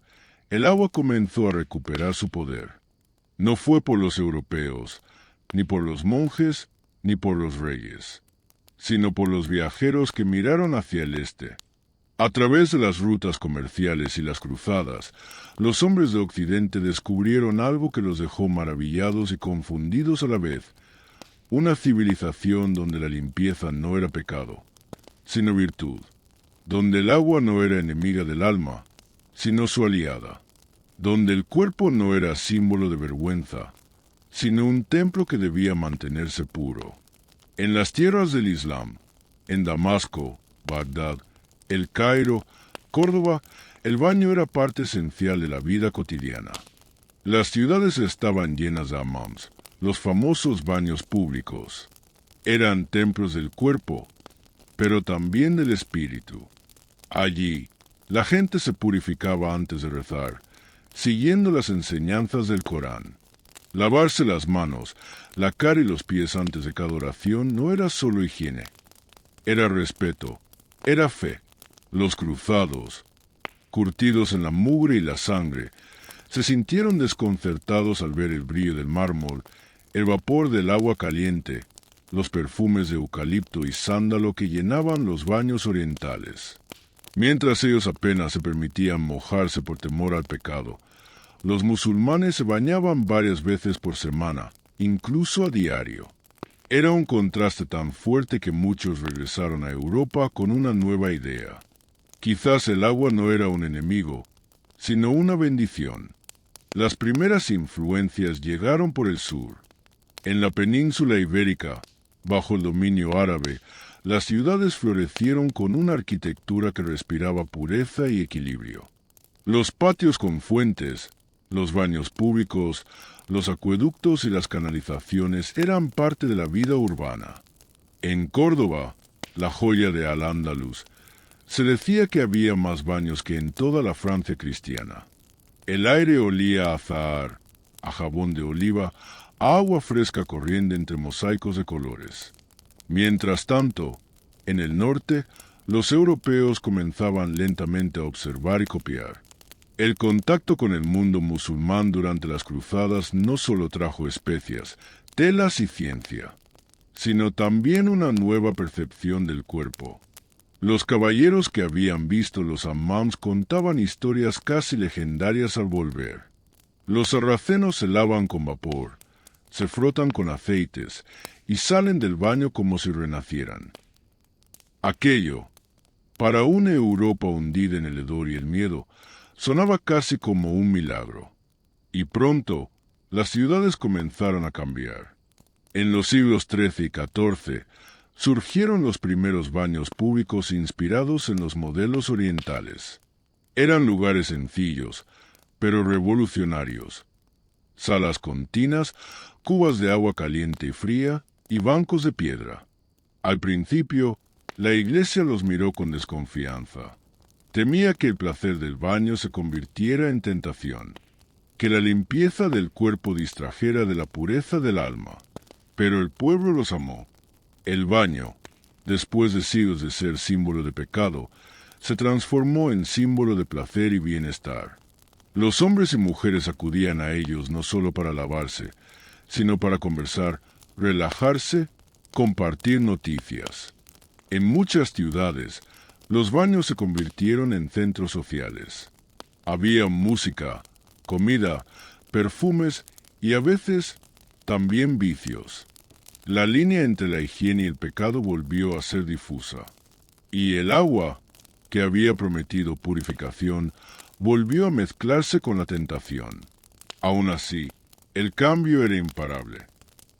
el agua comenzó a recuperar su poder. No fue por los europeos, ni por los monjes, ni por los reyes, sino por los viajeros que miraron hacia el este. A través de las rutas comerciales y las cruzadas, los hombres de Occidente descubrieron algo que los dejó maravillados y confundidos a la vez. Una civilización donde la limpieza no era pecado, sino virtud, donde el agua no era enemiga del alma, sino su aliada, donde el cuerpo no era símbolo de vergüenza, sino un templo que debía mantenerse puro. En las tierras del Islam, en Damasco, Bagdad, El Cairo, Córdoba, el baño era parte esencial de la vida cotidiana. Las ciudades estaban llenas de hammams, los famosos baños públicos. Eran templos del cuerpo, pero también del espíritu. Allí, la gente se purificaba antes de rezar, siguiendo las enseñanzas del Corán. Lavarse las manos, la cara y los pies antes de cada oración no era solo higiene. Era respeto, era fe. Los cruzados, curtidos en la mugre y la sangre, se sintieron desconcertados al ver el brillo del mármol, el vapor del agua caliente, los perfumes de eucalipto y sándalo que llenaban los baños orientales. Mientras ellos apenas se permitían mojarse por temor al pecado, los musulmanes se bañaban varias veces por semana, incluso a diario. Era un contraste tan fuerte que muchos regresaron a Europa con una nueva idea. Quizás el agua no era un enemigo, sino una bendición. Las primeras influencias llegaron por el sur. En la península ibérica, bajo el dominio árabe, las ciudades florecieron con una arquitectura que respiraba pureza y equilibrio. Los patios con fuentes, los baños públicos, los acueductos y las canalizaciones eran parte de la vida urbana. En Córdoba, la joya de Al-Ándalus, se decía que había más baños que en toda la Francia cristiana. El aire olía a azahar, a jabón de oliva, a agua fresca corriendo entre mosaicos de colores. Mientras tanto, en el norte, los europeos comenzaban lentamente a observar y copiar. El contacto con el mundo musulmán durante las cruzadas no solo trajo especias, telas y ciencia, sino también una nueva percepción del cuerpo. Los caballeros que habían visto los hammams contaban historias casi legendarias al volver. Los sarracenos se lavan con vapor, se frotan con aceites y salen del baño como si renacieran. Aquello, para una Europa hundida en el hedor y el miedo, sonaba casi como un milagro. Y pronto, las ciudades comenzaron a cambiar. En los siglos XIII y XIV, surgieron los primeros baños públicos inspirados en los modelos orientales. Eran lugares sencillos, pero revolucionarios. Salas con tinas, cubas de agua caliente y fría y bancos de piedra. Al principio, la iglesia los miró con desconfianza. Temía que el placer del baño se convirtiera en tentación, que la limpieza del cuerpo distrajera de la pureza del alma. Pero el pueblo los amó. El baño, después de siglos de ser símbolo de pecado, se transformó en símbolo de placer y bienestar. Los hombres y mujeres acudían a ellos no solo para lavarse, sino para conversar, relajarse, compartir noticias. En muchas ciudades, los baños se convirtieron en centros sociales. Había música, comida, perfumes y a veces también vicios. La línea entre la higiene y el pecado volvió a ser difusa. Y el agua, que había prometido purificación, volvió a mezclarse con la tentación. Aún así, el cambio era imparable.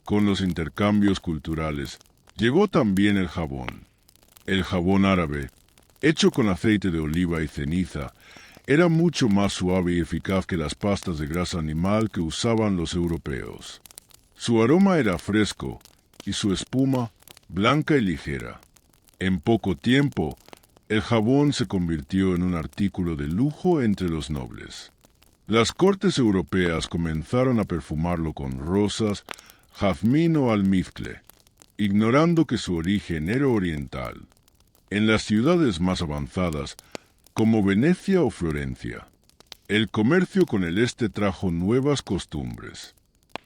Con los intercambios culturales, llegó también el jabón. El jabón árabe, hecho con aceite de oliva y ceniza, era mucho más suave y eficaz que las pastas de grasa animal que usaban los europeos. Su aroma era fresco y su espuma blanca y ligera. En poco tiempo, el jabón se convirtió en un artículo de lujo entre los nobles. Las cortes europeas comenzaron a perfumarlo con rosas, jazmín o almizcle, ignorando que su origen era oriental. En las ciudades más avanzadas, como Venecia o Florencia, el comercio con el este trajo nuevas costumbres.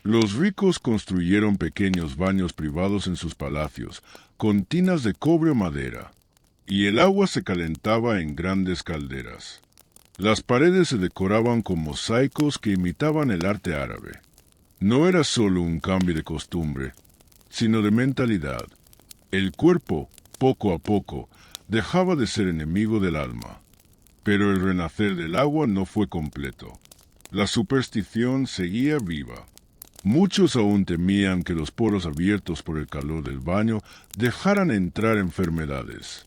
Los ricos construyeron pequeños baños privados en sus palacios, con tinas de cobre o madera, y el agua se calentaba en grandes calderas. Las paredes se decoraban con mosaicos que imitaban el arte árabe. No era solo un cambio de costumbre, sino de mentalidad. El cuerpo, poco a poco, dejaba de ser enemigo del alma. Pero el renacer del agua no fue completo. La superstición seguía viva. Muchos aún temían que los poros abiertos por el calor del baño dejaran entrar enfermedades.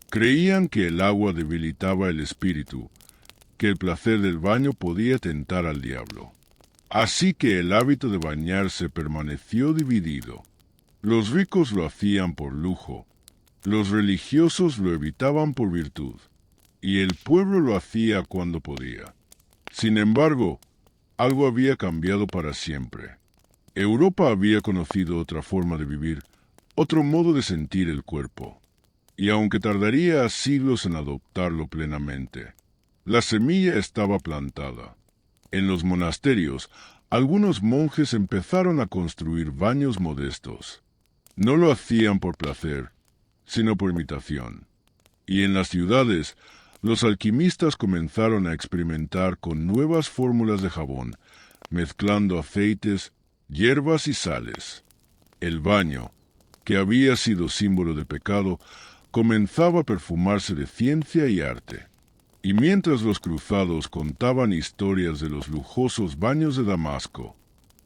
Creían que el agua debilitaba el espíritu, que el placer del baño podía tentar al diablo. Así que el hábito de bañarse permaneció dividido. Los ricos lo hacían por lujo, los religiosos lo evitaban por virtud, y el pueblo lo hacía cuando podía. Sin embargo, algo había cambiado para siempre. Europa había conocido otra forma de vivir, otro modo de sentir el cuerpo, y aunque tardaría siglos en adoptarlo plenamente, la semilla estaba plantada. En los monasterios, algunos monjes empezaron a construir baños modestos. No lo hacían por placer, sino por imitación. Y en las ciudades, los alquimistas comenzaron a experimentar con nuevas fórmulas de jabón, mezclando aceites, hierbas y sales. El baño, que había sido símbolo de pecado, comenzaba a perfumarse de ciencia y arte. Y mientras los cruzados contaban historias de los lujosos baños de Damasco,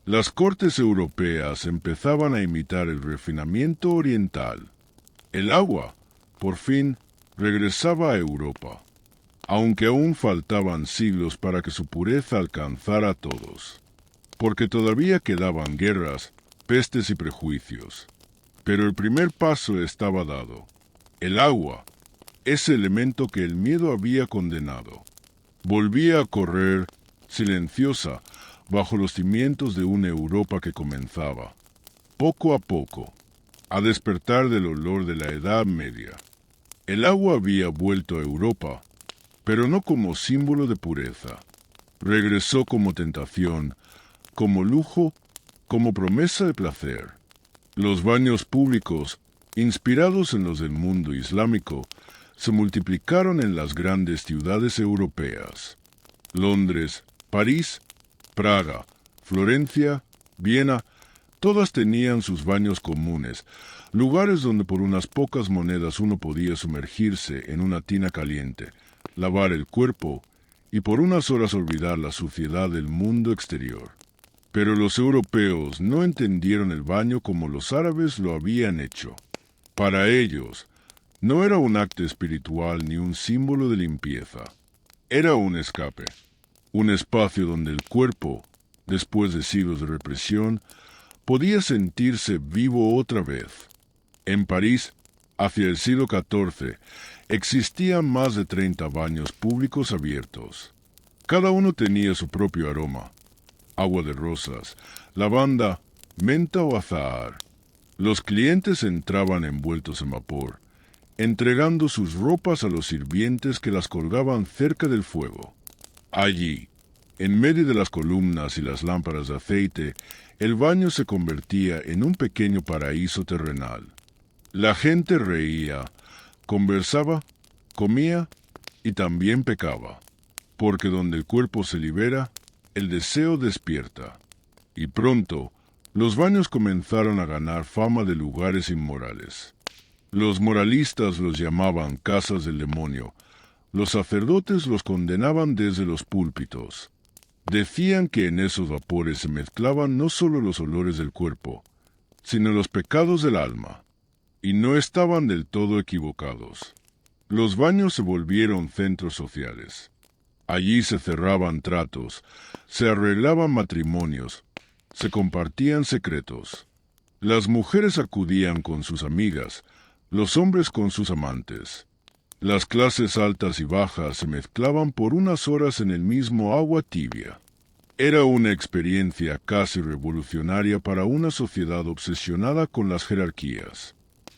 las cortes europeas empezaban a imitar el refinamiento oriental. El agua, por fin, regresaba a Europa, aunque aún faltaban siglos para que su pureza alcanzara a todos, porque todavía quedaban guerras, pestes y prejuicios. Pero el primer paso estaba dado. El agua, ese elemento que el miedo había condenado, volvía a correr, silenciosa, bajo los cimientos de una Europa que comenzaba, poco a poco, a despertar del olor de la Edad Media. El agua había vuelto a Europa, pero no como símbolo de pureza. Regresó como tentación, como lujo, como promesa de placer. Los baños públicos, inspirados en los del mundo islámico, se multiplicaron en las grandes ciudades europeas. Londres, París, Praga, Florencia, Viena, todas tenían sus baños comunes, lugares donde por unas pocas monedas uno podía sumergirse en una tina caliente, lavar el cuerpo y por unas horas olvidar la suciedad del mundo exterior. Pero los europeos no entendieron el baño como los árabes lo habían hecho. Para ellos, no era un acto espiritual ni un símbolo de limpieza. Era un escape, un espacio donde el cuerpo, después de siglos de represión, podía sentirse vivo otra vez. En París, hacia el siglo XIV, existían más de 30 baños públicos abiertos. Cada uno tenía su propio aroma: agua de rosas, lavanda, menta o azahar. Los clientes entraban envueltos en vapor, entregando sus ropas a los sirvientes que las colgaban cerca del fuego. Allí, En medio de las columnas y las lámparas de aceite, el baño se convertía en un pequeño paraíso terrenal. La gente reía, conversaba, comía y también pecaba, porque donde el cuerpo se libera, el deseo despierta. Y pronto, los baños comenzaron a ganar fama de lugares inmorales. Los moralistas los llamaban casas del demonio. Los sacerdotes los condenaban desde los púlpitos. Decían que en esos vapores se mezclaban no solo los olores del cuerpo, sino los pecados del alma. Y no estaban del todo equivocados. Los baños se volvieron centros sociales. Allí se cerraban tratos, se arreglaban matrimonios, se compartían secretos. Las mujeres acudían con sus amigas, los hombres con sus amantes. Las clases altas y bajas se mezclaban por unas horas en el mismo agua tibia. Era una experiencia casi revolucionaria para una sociedad obsesionada con las jerarquías.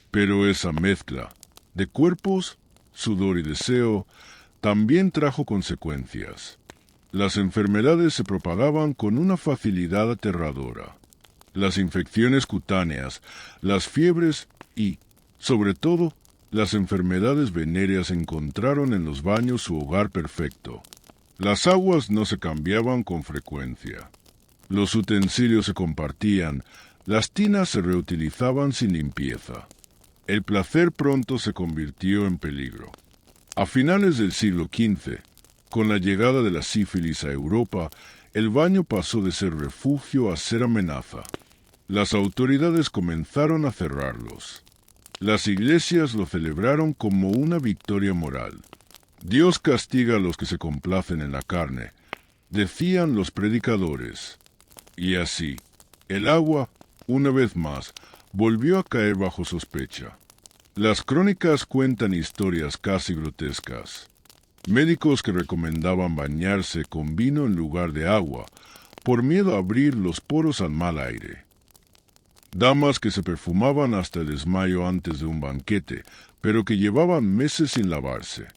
Pero esa mezcla de cuerpos, sudor y deseo también trajo consecuencias. Las enfermedades se propagaban con una facilidad aterradora. Las infecciones cutáneas, las fiebres y, sobre todo, las enfermedades venéreas encontraron en los baños su hogar perfecto. Las aguas no se cambiaban con frecuencia. Los utensilios se compartían, las tinas se reutilizaban sin limpieza. El placer pronto se convirtió en peligro. A finales del siglo XV, con la llegada de la sífilis a Europa, el baño pasó de ser refugio a ser amenaza. Las autoridades comenzaron a cerrarlos. Las iglesias lo celebraron como una victoria moral. Dios castiga a los que se complacen en la carne, decían los predicadores. Y así, el agua, una vez más, volvió a caer bajo sospecha. Las crónicas cuentan historias casi grotescas. Médicos que recomendaban bañarse con vino en lugar de agua, por miedo a abrir los poros al mal aire. Damas que se perfumaban hasta el desmayo antes de un banquete, pero que llevaban meses sin lavarse.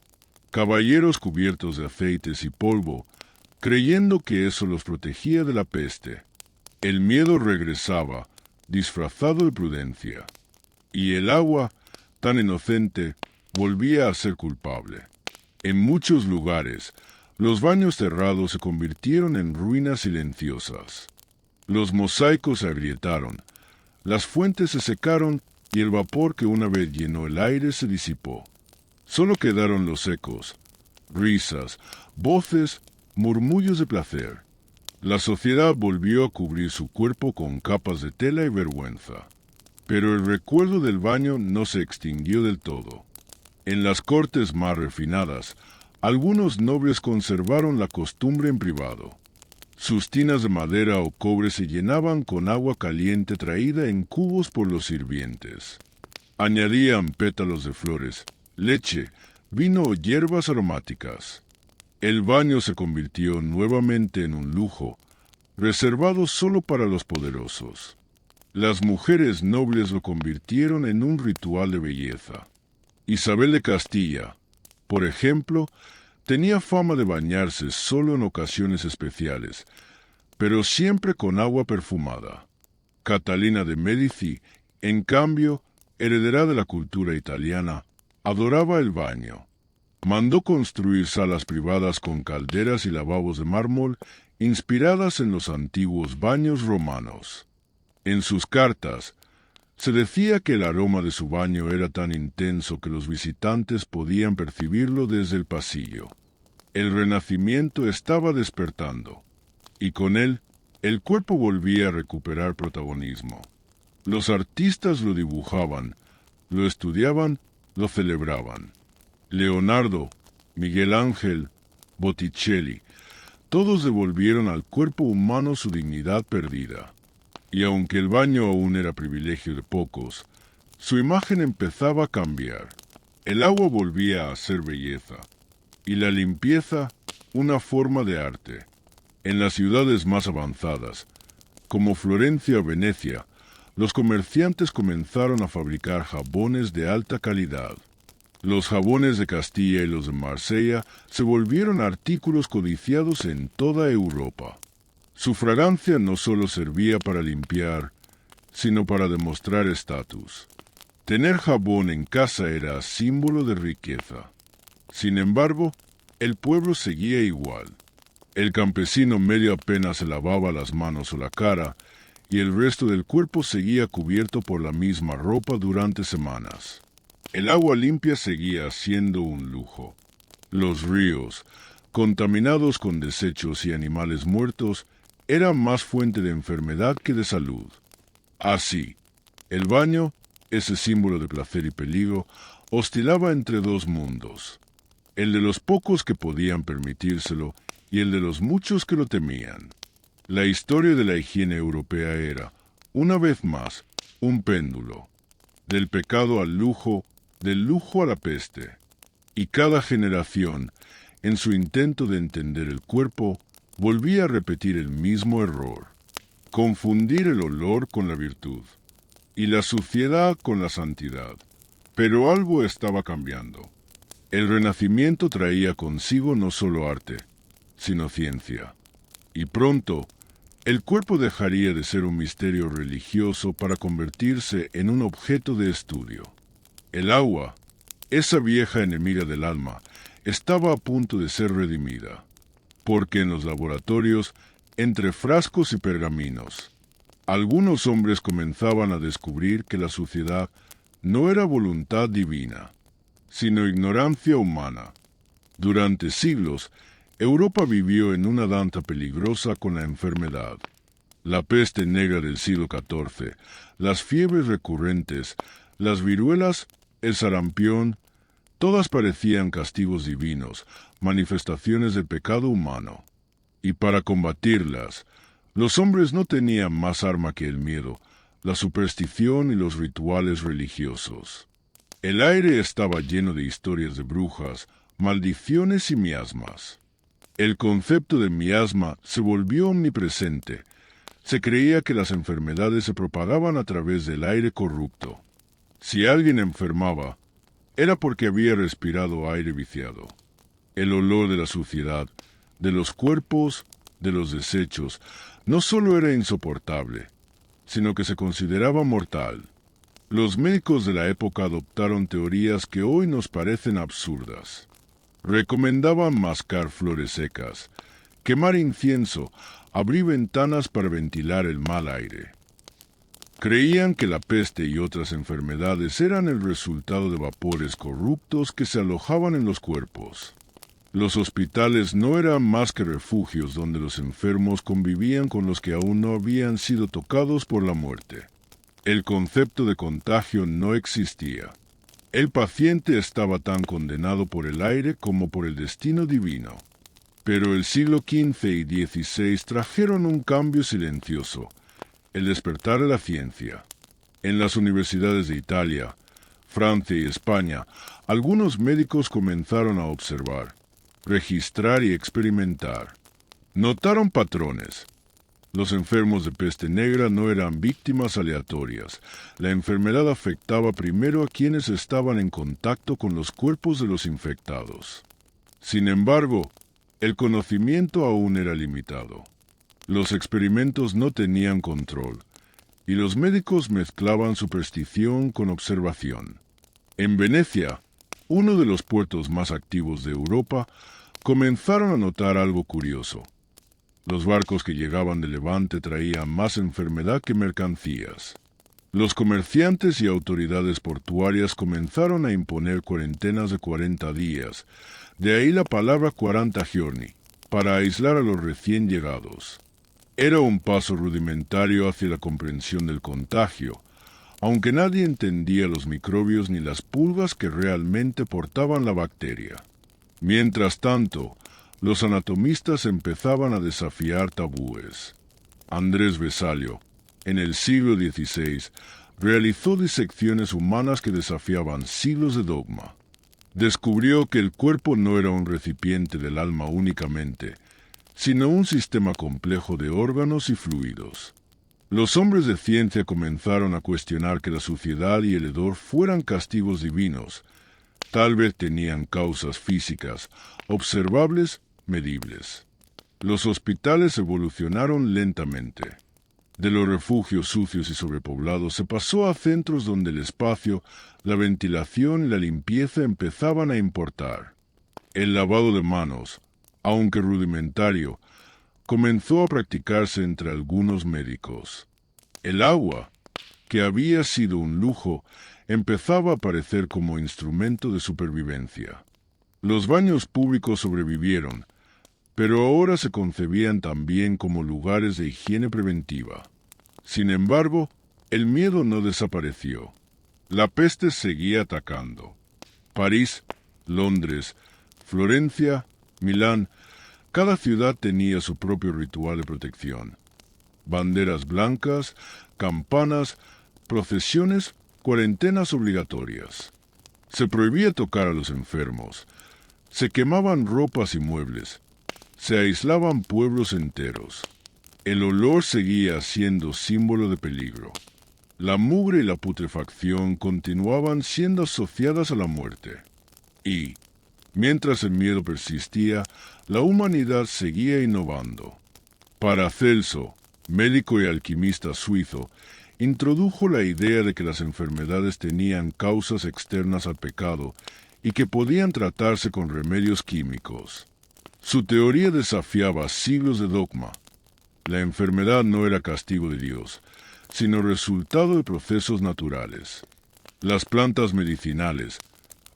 Caballeros cubiertos de aceites y polvo, creyendo que eso los protegía de la peste. El miedo regresaba, disfrazado de prudencia. Y el agua, tan inocente, volvía a ser culpable. En muchos lugares, los baños cerrados se convirtieron en ruinas silenciosas. Los mosaicos se agrietaron, las fuentes se secaron y el vapor que una vez llenó el aire se disipó. Solo quedaron los ecos, risas, voces, murmullos de placer. La sociedad volvió a cubrir su cuerpo con capas de tela y vergüenza. Pero el recuerdo del baño no se extinguió del todo. En las cortes más refinadas, algunos nobles conservaron la costumbre en privado. Sus tinas de madera o cobre se llenaban con agua caliente traída en cubos por los sirvientes. Añadían pétalos de flores, leche, vino o hierbas aromáticas. El baño se convirtió nuevamente en un lujo, reservado solo para los poderosos. Las mujeres nobles lo convirtieron en un ritual de belleza. Isabel de Castilla, por ejemplo, tenía fama de bañarse solo en ocasiones especiales, pero siempre con agua perfumada. Catalina de Médici, en cambio, heredera de la cultura italiana, adoraba el baño. Mandó construir salas privadas con calderas y lavabos de mármol inspiradas en los antiguos baños romanos. En sus cartas, se decía que el aroma de su baño era tan intenso que los visitantes podían percibirlo desde el pasillo. El Renacimiento estaba despertando, y con él, el cuerpo volvía a recuperar protagonismo. Los artistas lo dibujaban, lo estudiaban, lo celebraban. Leonardo, Miguel Ángel, Botticelli, todos devolvieron al cuerpo humano su dignidad perdida. Y aunque el baño aún era privilegio de pocos, su imagen empezaba a cambiar. El agua volvía a ser belleza, y la limpieza una forma de arte. En las ciudades más avanzadas, como Florencia o Venecia, los comerciantes comenzaron a fabricar jabones de alta calidad. Los jabones de Castilla y los de Marsella se volvieron artículos codiciados en toda Europa. Su fragancia no solo servía para limpiar, sino para demostrar estatus. Tener jabón en casa era símbolo de riqueza. Sin embargo, el pueblo seguía igual. El campesino medio apenas se lavaba las manos o la cara, y el resto del cuerpo seguía cubierto por la misma ropa durante semanas. El agua limpia seguía siendo un lujo. Los ríos, contaminados con desechos y animales muertos, eran más fuente de enfermedad que de salud. Así, el baño, ese símbolo de placer y peligro, oscilaba entre dos mundos, el de los pocos que podían permitírselo y el de los muchos que lo temían. La historia de la higiene europea era, una vez más, un péndulo, del pecado al lujo, del lujo a la peste, y cada generación, en su intento de entender el cuerpo, volvía a repetir el mismo error, confundir el olor con la virtud, y la suciedad con la santidad. Pero algo estaba cambiando. El Renacimiento traía consigo no solo arte, sino ciencia. Y pronto, el cuerpo dejaría de ser un misterio religioso para convertirse en un objeto de estudio. El agua, esa vieja enemiga del alma, estaba a punto de ser redimida, porque en los laboratorios, entre frascos y pergaminos, algunos hombres comenzaban a descubrir que la suciedad no era voluntad divina, sino ignorancia humana. Durante siglos, Europa vivió en una danza peligrosa con la enfermedad. La peste negra del siglo XIV, las fiebres recurrentes, las viruelas, el sarampión, todas parecían castigos divinos, manifestaciones del pecado humano. Y para combatirlas, los hombres no tenían más arma que el miedo, la superstición y los rituales religiosos. El aire estaba lleno de historias de brujas, maldiciones y miasmas. El concepto de miasma se volvió omnipresente. Se creía que las enfermedades se propagaban a través del aire corrupto. Si alguien enfermaba, era porque había respirado aire viciado. El olor de la suciedad, de los cuerpos, de los desechos, no solo era insoportable, sino que se consideraba mortal. Los médicos de la época adoptaron teorías que hoy nos parecen absurdas. Recomendaban mascar flores secas, quemar incienso, abrir ventanas para ventilar el mal aire. Creían que la peste y otras enfermedades eran el resultado de vapores corruptos que se alojaban en los cuerpos. Los hospitales no eran más que refugios donde los enfermos convivían con los que aún no habían sido tocados por la muerte. El concepto de contagio no existía. El paciente estaba tan condenado por el aire como por el destino divino. Pero el siglo XV y XVI trajeron un cambio silencioso, el despertar de la ciencia. En las universidades de Italia, Francia y España, algunos médicos comenzaron a observar, registrar y experimentar. Notaron patrones. Los enfermos de peste negra no eran víctimas aleatorias. La enfermedad afectaba primero a quienes estaban en contacto con los cuerpos de los infectados. Sin embargo, el conocimiento aún era limitado. Los experimentos no tenían control, y los médicos mezclaban superstición con observación. En Venecia, uno de los puertos más activos de Europa, comenzaron a notar algo curioso. Los barcos que llegaban de Levante traían más enfermedad que mercancías. Los comerciantes y autoridades portuarias comenzaron a imponer cuarentenas de 40 días, de ahí la palabra 40 giorni, para aislar a los recién llegados. Era un paso rudimentario hacia la comprensión del contagio, aunque nadie entendía los microbios ni las pulgas que realmente portaban la bacteria. Mientras tanto, los anatomistas empezaban a desafiar tabúes. Andrés Vesalio, en el siglo XVI, realizó disecciones humanas que desafiaban siglos de dogma. Descubrió que el cuerpo no era un recipiente del alma únicamente, sino un sistema complejo de órganos y fluidos. Los hombres de ciencia comenzaron a cuestionar que la suciedad y el hedor fueran castigos divinos, Tal vez tenían causas físicas, observables, medibles. Los hospitales evolucionaron lentamente. De los refugios sucios y sobrepoblados se pasó a centros donde el espacio, la ventilación y la limpieza empezaban a importar. El lavado de manos, aunque rudimentario, comenzó a practicarse entre algunos médicos. El agua, que había sido un lujo, empezaba a aparecer como instrumento de supervivencia. Los baños públicos sobrevivieron, pero ahora se concebían también como lugares de higiene preventiva. Sin embargo, el miedo no desapareció. La peste seguía atacando. París, Londres, Florencia, Milán, cada ciudad tenía su propio ritual de protección. Banderas blancas, campanas, procesiones, cuarentenas obligatorias. Se prohibía tocar a los enfermos. Se quemaban ropas y muebles. Se aislaban pueblos enteros. El olor seguía siendo símbolo de peligro. La mugre y la putrefacción continuaban siendo asociadas a la muerte. Y, mientras el miedo persistía, la humanidad seguía innovando. Paracelso, médico y alquimista suizo, introdujo la idea de que las enfermedades tenían causas externas al pecado y que podían tratarse con remedios químicos. Su teoría desafiaba siglos de dogma. La enfermedad no era castigo de Dios, sino resultado de procesos naturales. Las plantas medicinales,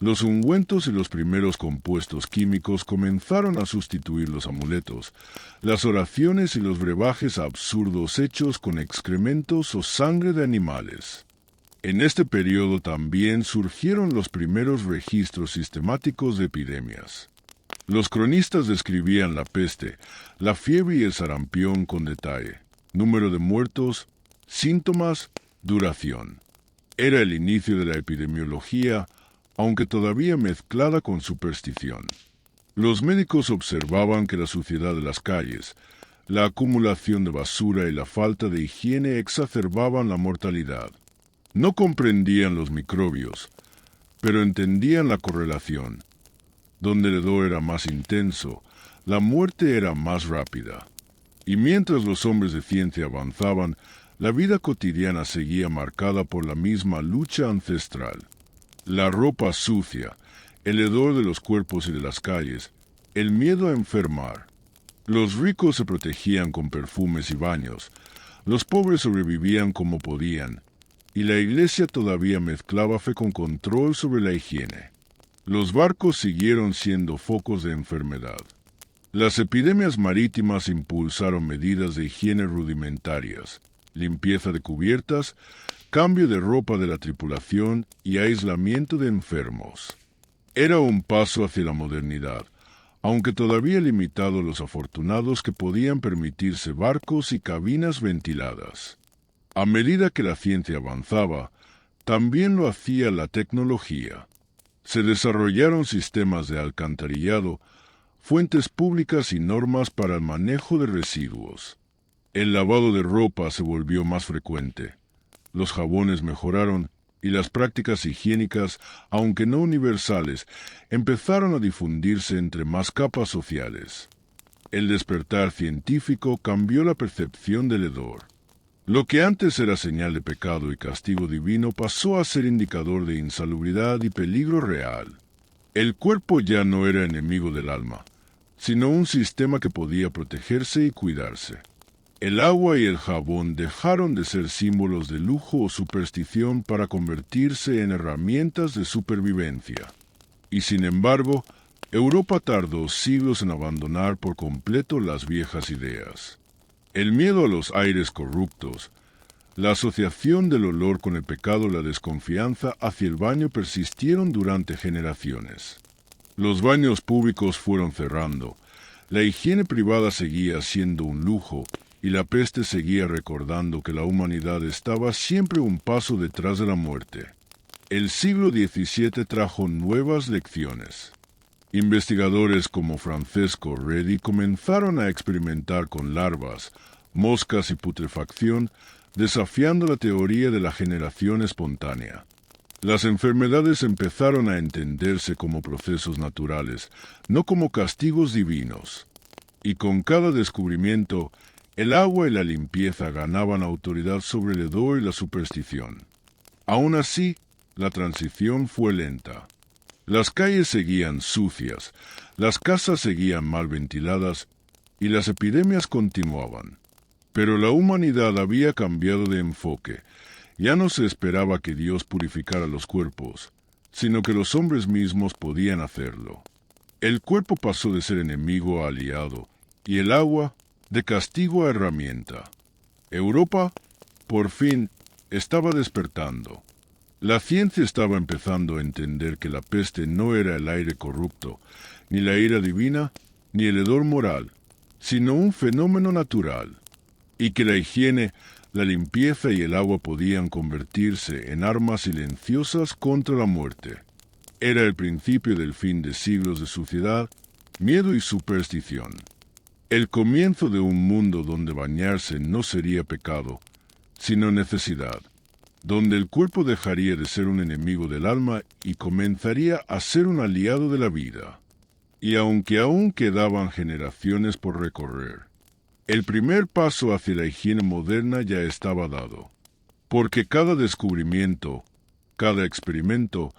los ungüentos y los primeros compuestos químicos comenzaron a sustituir los amuletos, las oraciones y los brebajes absurdos hechos con excrementos o sangre de animales. En este periodo también surgieron los primeros registros sistemáticos de epidemias. Los cronistas describían la peste, la fiebre y el sarampión con detalle, número de muertos, síntomas, duración. Era el inicio de la epidemiología, aunque todavía mezclada con superstición. Los médicos observaban que la suciedad de las calles, la acumulación de basura y la falta de higiene exacerbaban la mortalidad. No comprendían los microbios, pero entendían la correlación. Donde el hedor era más intenso, la muerte era más rápida. Y mientras los hombres de ciencia avanzaban, la vida cotidiana seguía marcada por la misma lucha ancestral. La ropa sucia, el hedor de los cuerpos y de las calles, el miedo a enfermar. Los ricos se protegían con perfumes y baños, los pobres sobrevivían como podían, y la iglesia todavía mezclaba fe con control sobre la higiene. Los barcos siguieron siendo focos de enfermedad. Las epidemias marítimas impulsaron medidas de higiene rudimentarias, limpieza de cubiertas, cambio de ropa de la tripulación y aislamiento de enfermos. Era un paso hacia la modernidad, aunque todavía limitado a los afortunados que podían permitirse barcos y cabinas ventiladas. A medida que la ciencia avanzaba, también lo hacía la tecnología. Se desarrollaron sistemas de alcantarillado, fuentes públicas y normas para el manejo de residuos. El lavado de ropa se volvió más frecuente. Los jabones mejoraron y las prácticas higiénicas, aunque no universales, empezaron a difundirse entre más capas sociales. El despertar científico cambió la percepción del hedor. Lo que antes era señal de pecado y castigo divino pasó a ser indicador de insalubridad y peligro real. El cuerpo ya no era enemigo del alma, sino un sistema que podía protegerse y cuidarse. El agua y el jabón dejaron de ser símbolos de lujo o superstición para convertirse en herramientas de supervivencia. Y sin embargo, Europa tardó siglos en abandonar por completo las viejas ideas. El miedo a los aires corruptos, la asociación del olor con el pecado y la desconfianza hacia el baño persistieron durante generaciones. Los baños públicos fueron cerrando, la higiene privada seguía siendo un lujo y la peste seguía recordando que la humanidad estaba siempre un paso detrás de la muerte. El siglo XVII trajo nuevas lecciones. Investigadores como Francesco Redi comenzaron a experimentar con larvas, moscas y putrefacción, desafiando la teoría de la generación espontánea. Las enfermedades empezaron a entenderse como procesos naturales, no como castigos divinos. Y con cada descubrimiento, el agua y la limpieza ganaban autoridad sobre el hedor y la superstición. Aún así, la transición fue lenta. Las calles seguían sucias, las casas seguían mal ventiladas y las epidemias continuaban. Pero la humanidad había cambiado de enfoque. Ya no se esperaba que Dios purificara los cuerpos, sino que los hombres mismos podían hacerlo. El cuerpo pasó de ser enemigo a aliado, y el agua de castigo a herramienta. Europa, por fin, estaba despertando. La ciencia estaba empezando a entender que la peste no era el aire corrupto, ni la ira divina, ni el hedor moral, sino un fenómeno natural, y que la higiene, la limpieza y el agua podían convertirse en armas silenciosas contra la muerte. Era el principio del fin de siglos de suciedad, miedo y superstición. El comienzo de un mundo donde bañarse no sería pecado, sino necesidad, donde el cuerpo dejaría de ser un enemigo del alma y comenzaría a ser un aliado de la vida. Y aunque aún quedaban generaciones por recorrer, el primer paso hacia la higiene moderna ya estaba dado, porque cada descubrimiento, cada experimento,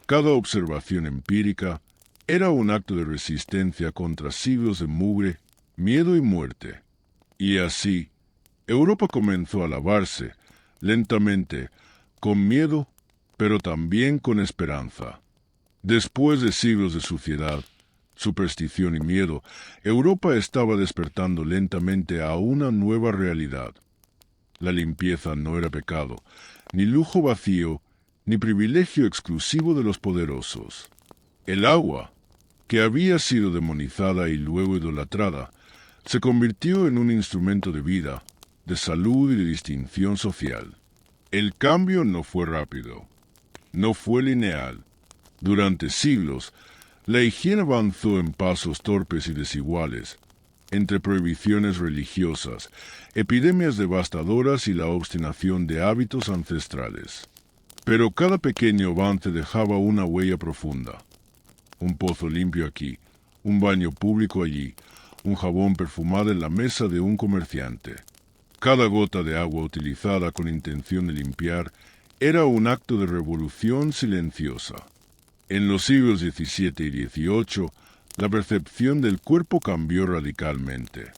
cada observación empírica era un acto de resistencia contra siglos de mugre, miedo y muerte. Y así, Europa comenzó a lavarse, lentamente, con miedo, pero también con esperanza. Después de siglos de suciedad, superstición y miedo, Europa estaba despertando lentamente a una nueva realidad. La limpieza no era pecado, ni lujo vacío, ni privilegio exclusivo de los poderosos. El agua, que había sido demonizada y luego idolatrada, se convirtió en un instrumento de vida, de salud y de distinción social. El cambio no fue rápido, no fue lineal. Durante siglos, la higiene avanzó en pasos torpes y desiguales, entre prohibiciones religiosas, epidemias devastadoras y la obstinación de hábitos ancestrales. Pero cada pequeño avance dejaba una huella profunda. Un pozo limpio aquí, un baño público allí, un jabón perfumado en la mesa de un comerciante. Cada gota de agua utilizada con intención de limpiar era un acto de revolución silenciosa. En los siglos XVII y XVIII, la percepción del cuerpo cambió radicalmente.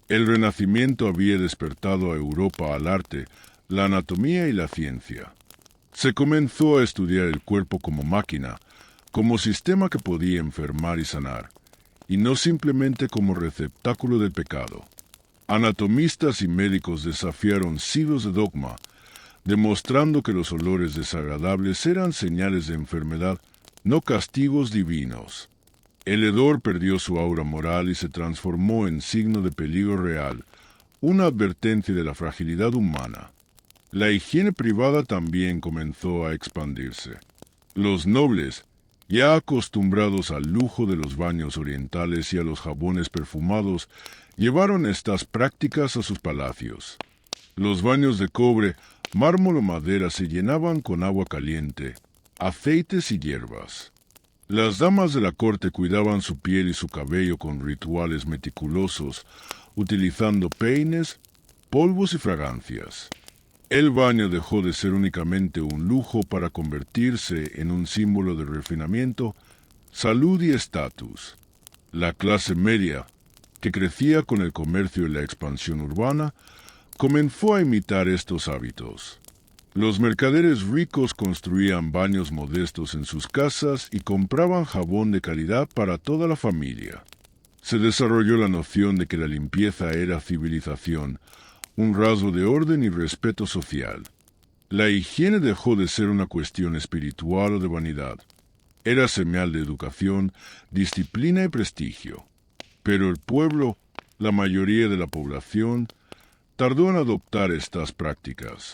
El Renacimiento había despertado a Europa al arte, la anatomía y la ciencia. Se comenzó a estudiar el cuerpo como máquina, como sistema que podía enfermar y sanar, y no simplemente como receptáculo del pecado. Anatomistas y médicos desafiaron siglos de dogma, demostrando que los olores desagradables eran señales de enfermedad, no castigos divinos. El hedor perdió su aura moral y se transformó en signo de peligro real, una advertencia de la fragilidad humana. La higiene privada también comenzó a expandirse. Los nobles, ya acostumbrados al lujo de los baños orientales y a los jabones perfumados, llevaron estas prácticas a sus palacios. Los baños de cobre, mármol o madera se llenaban con agua caliente, aceites y hierbas. Las damas de la corte cuidaban su piel y su cabello con rituales meticulosos, utilizando peines, polvos y fragancias. El baño dejó de ser únicamente un lujo para convertirse en un símbolo de refinamiento, salud y estatus. La clase media, que crecía con el comercio y la expansión urbana, comenzó a imitar estos hábitos. Los mercaderes ricos construían baños modestos en sus casas y compraban jabón de calidad para toda la familia. Se desarrolló la noción de que la limpieza era civilización, un rasgo de orden y respeto social. La higiene dejó de ser una cuestión espiritual o de vanidad. Era señal de educación, disciplina y prestigio. Pero el pueblo, la mayoría de la población, tardó en adoptar estas prácticas.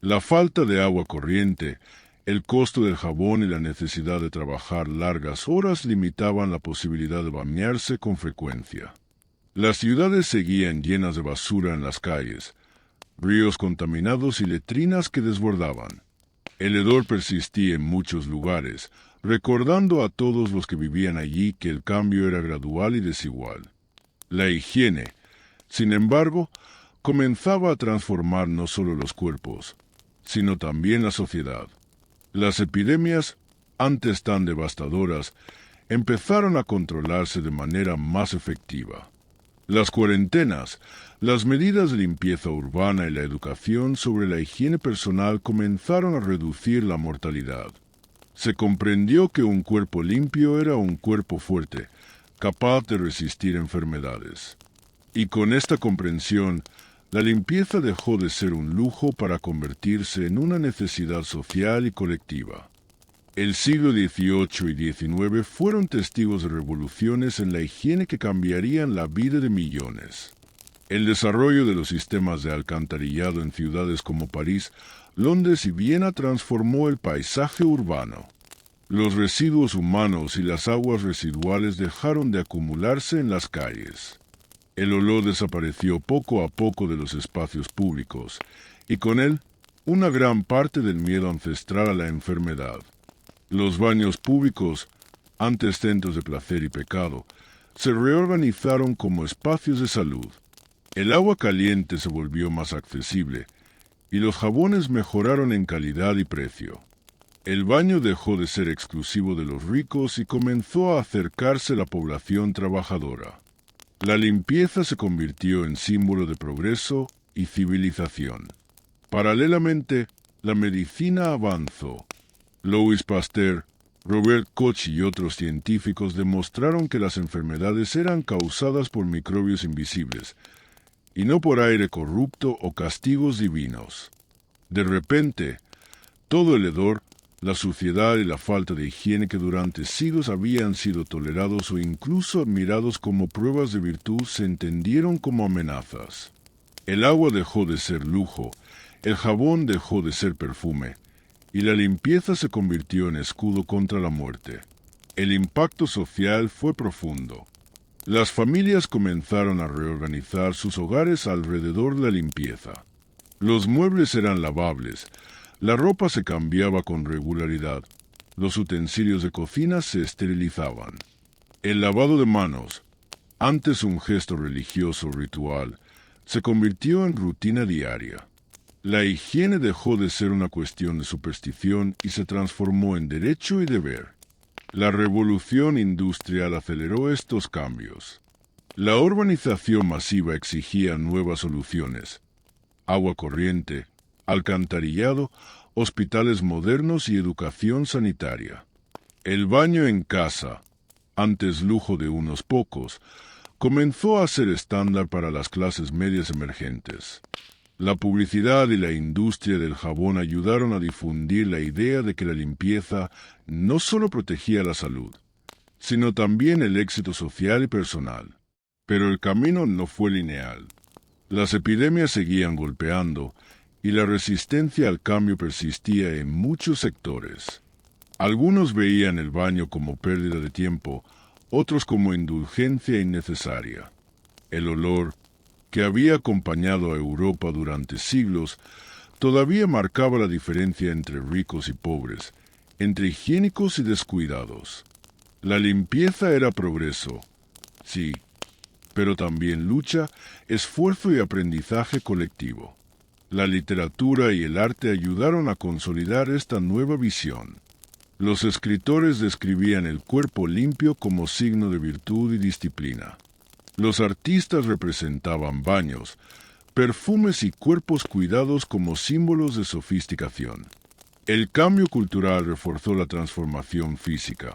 La falta de agua corriente, el costo del jabón y la necesidad de trabajar largas horas limitaban la posibilidad de bañarse con frecuencia. Las ciudades seguían llenas de basura en las calles, ríos contaminados y letrinas que desbordaban. El hedor persistía en muchos lugares, recordando a todos los que vivían allí que el cambio era gradual y desigual. La higiene, sin embargo, comenzaba a transformar no solo los cuerpos, sino también la sociedad. Las epidemias, antes tan devastadoras, empezaron a controlarse de manera más efectiva. Las cuarentenas, las medidas de limpieza urbana y la educación sobre la higiene personal comenzaron a reducir la mortalidad. Se comprendió que un cuerpo limpio era un cuerpo fuerte, capaz de resistir enfermedades. Y con esta comprensión, la limpieza dejó de ser un lujo para convertirse en una necesidad social y colectiva. El siglo XVIII y XIX fueron testigos de revoluciones en la higiene que cambiarían la vida de millones. El desarrollo de los sistemas de alcantarillado en ciudades como París, Londres y Viena transformó el paisaje urbano. Los residuos humanos y las aguas residuales dejaron de acumularse en las calles. El olor desapareció poco a poco de los espacios públicos, y con él una gran parte del miedo ancestral a la enfermedad. Los baños públicos, antes centros de placer y pecado, se reorganizaron como espacios de salud. El agua caliente se volvió más accesible, y los jabones mejoraron en calidad y precio. El baño dejó de ser exclusivo de los ricos y comenzó a acercarse a la población trabajadora. La limpieza se convirtió en símbolo de progreso y civilización. Paralelamente, la medicina avanzó. Louis Pasteur, Robert Koch y otros científicos demostraron que las enfermedades eran causadas por microbios invisibles, y no por aire corrupto o castigos divinos. De repente, todo el hedor, la suciedad y la falta de higiene que durante siglos habían sido tolerados o incluso admirados como pruebas de virtud se entendieron como amenazas. El agua dejó de ser lujo, el jabón dejó de ser perfume, y la limpieza se convirtió en escudo contra la muerte. El impacto social fue profundo. Las familias comenzaron a reorganizar sus hogares alrededor de la limpieza. Los muebles eran lavables, la ropa se cambiaba con regularidad, los utensilios de cocina se esterilizaban. El lavado de manos, antes un gesto religioso ritual, se convirtió en rutina diaria. La higiene dejó de ser una cuestión de superstición y se transformó en derecho y deber. La revolución industrial aceleró estos cambios. La urbanización masiva exigía nuevas soluciones: agua corriente, alcantarillado, hospitales modernos y educación sanitaria. El baño en casa, antes lujo de unos pocos, comenzó a ser estándar para las clases medias emergentes. La publicidad y la industria del jabón ayudaron a difundir la idea de que la limpieza no solo protegía la salud, sino también el éxito social y personal. Pero el camino no fue lineal. Las epidemias seguían golpeando y la resistencia al cambio persistía en muchos sectores. Algunos veían el baño como pérdida de tiempo, otros como indulgencia innecesaria. El olor, que había acompañado a Europa durante siglos, todavía marcaba la diferencia entre ricos y pobres, entre higiénicos y descuidados. La limpieza era progreso, sí, pero también lucha, esfuerzo y aprendizaje colectivo. La literatura y el arte ayudaron a consolidar esta nueva visión. Los escritores describían el cuerpo limpio como signo de virtud y disciplina. Los artistas representaban baños, perfumes y cuerpos cuidados como símbolos de sofisticación. El cambio cultural reforzó la transformación física.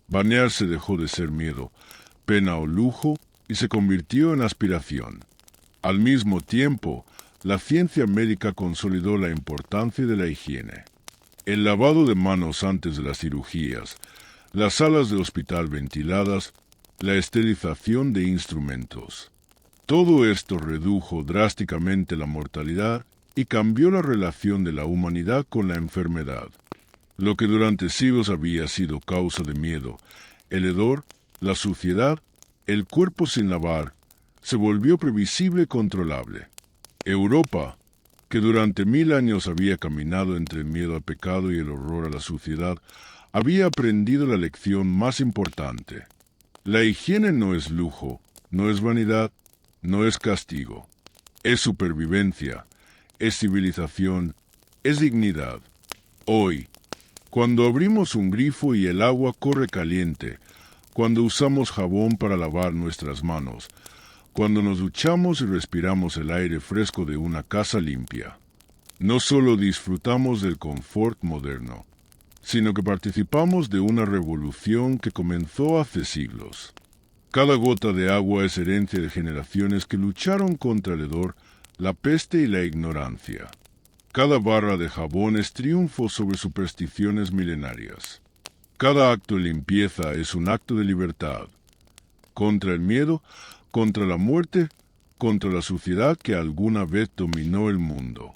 Bañarse dejó de ser miedo, pena o lujo y se convirtió en aspiración. Al mismo tiempo, la ciencia médica consolidó la importancia de la higiene. El lavado de manos antes de las cirugías, las salas de hospital ventiladas, la esterilización de instrumentos. Todo esto redujo drásticamente la mortalidad y cambió la relación de la humanidad con la enfermedad. Lo que durante siglos había sido causa de miedo, el hedor, la suciedad, el cuerpo sin lavar, se volvió previsible y controlable. Europa, que durante 1000 años había caminado entre el miedo al pecado y el horror a la suciedad, había aprendido la lección más importante. La higiene no es lujo, no es vanidad, no es castigo. Es supervivencia, es civilización, es dignidad. Hoy, cuando abrimos un grifo y el agua corre caliente, cuando usamos jabón para lavar nuestras manos, cuando nos duchamos y respiramos el aire fresco de una casa limpia, no solo disfrutamos del confort moderno, sino que participamos de una revolución que comenzó hace siglos. Cada gota de agua es herencia de generaciones que lucharon contra el hedor, la peste y la ignorancia. Cada barra de jabón es triunfo sobre supersticiones milenarias. Cada acto de limpieza es un acto de libertad. Contra el miedo, contra la muerte, contra la suciedad que alguna vez dominó el mundo.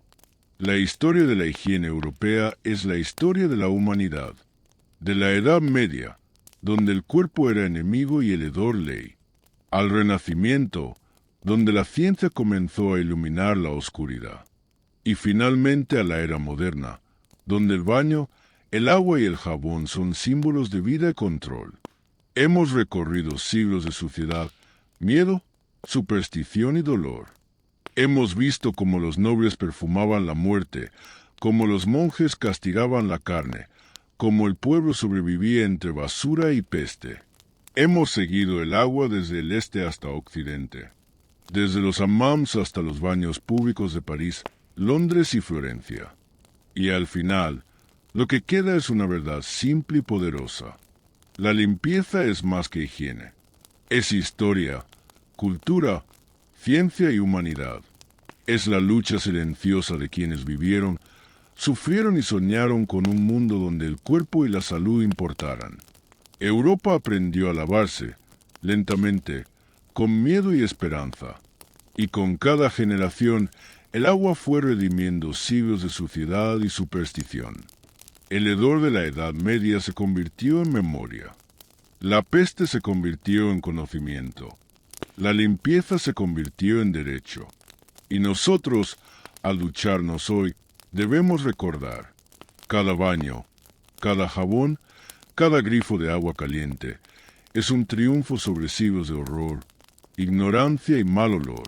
La historia de la higiene europea es la historia de la humanidad, de la Edad Media, donde el cuerpo era enemigo y el hedor ley, al Renacimiento, donde la ciencia comenzó a iluminar la oscuridad, y finalmente a la era moderna, donde el baño, el agua y el jabón son símbolos de vida y control. Hemos recorrido siglos de suciedad, miedo, superstición y dolor. Hemos visto cómo los nobles perfumaban la muerte, cómo los monjes castigaban la carne, cómo el pueblo sobrevivía entre basura y peste. Hemos seguido el agua desde el este hasta occidente, desde los hammams hasta los baños públicos de París, Londres y Florencia. Y al final, lo que queda es una verdad simple y poderosa. La limpieza es más que higiene. Es historia, cultura, ciencia y humanidad. Es la lucha silenciosa de quienes vivieron, sufrieron y soñaron con un mundo donde el cuerpo y la salud importaran. Europa aprendió a lavarse, lentamente, con miedo y esperanza. Y con cada generación, el agua fue redimiendo siglos de suciedad y superstición. El hedor de la Edad Media se convirtió en memoria. La peste se convirtió en conocimiento. La limpieza se convirtió en derecho. Y nosotros, al ducharnos hoy, debemos recordar: cada baño, cada jabón, cada grifo de agua caliente es un triunfo sobre siglos de horror, ignorancia y mal olor.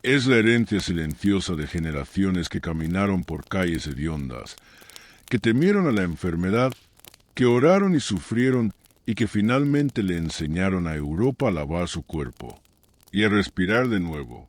Es la herencia silenciosa de generaciones que caminaron por calles hediondas, que temieron a la enfermedad, que oraron y sufrieron y que finalmente le enseñaron a Europa a lavar su cuerpo y a respirar de nuevo.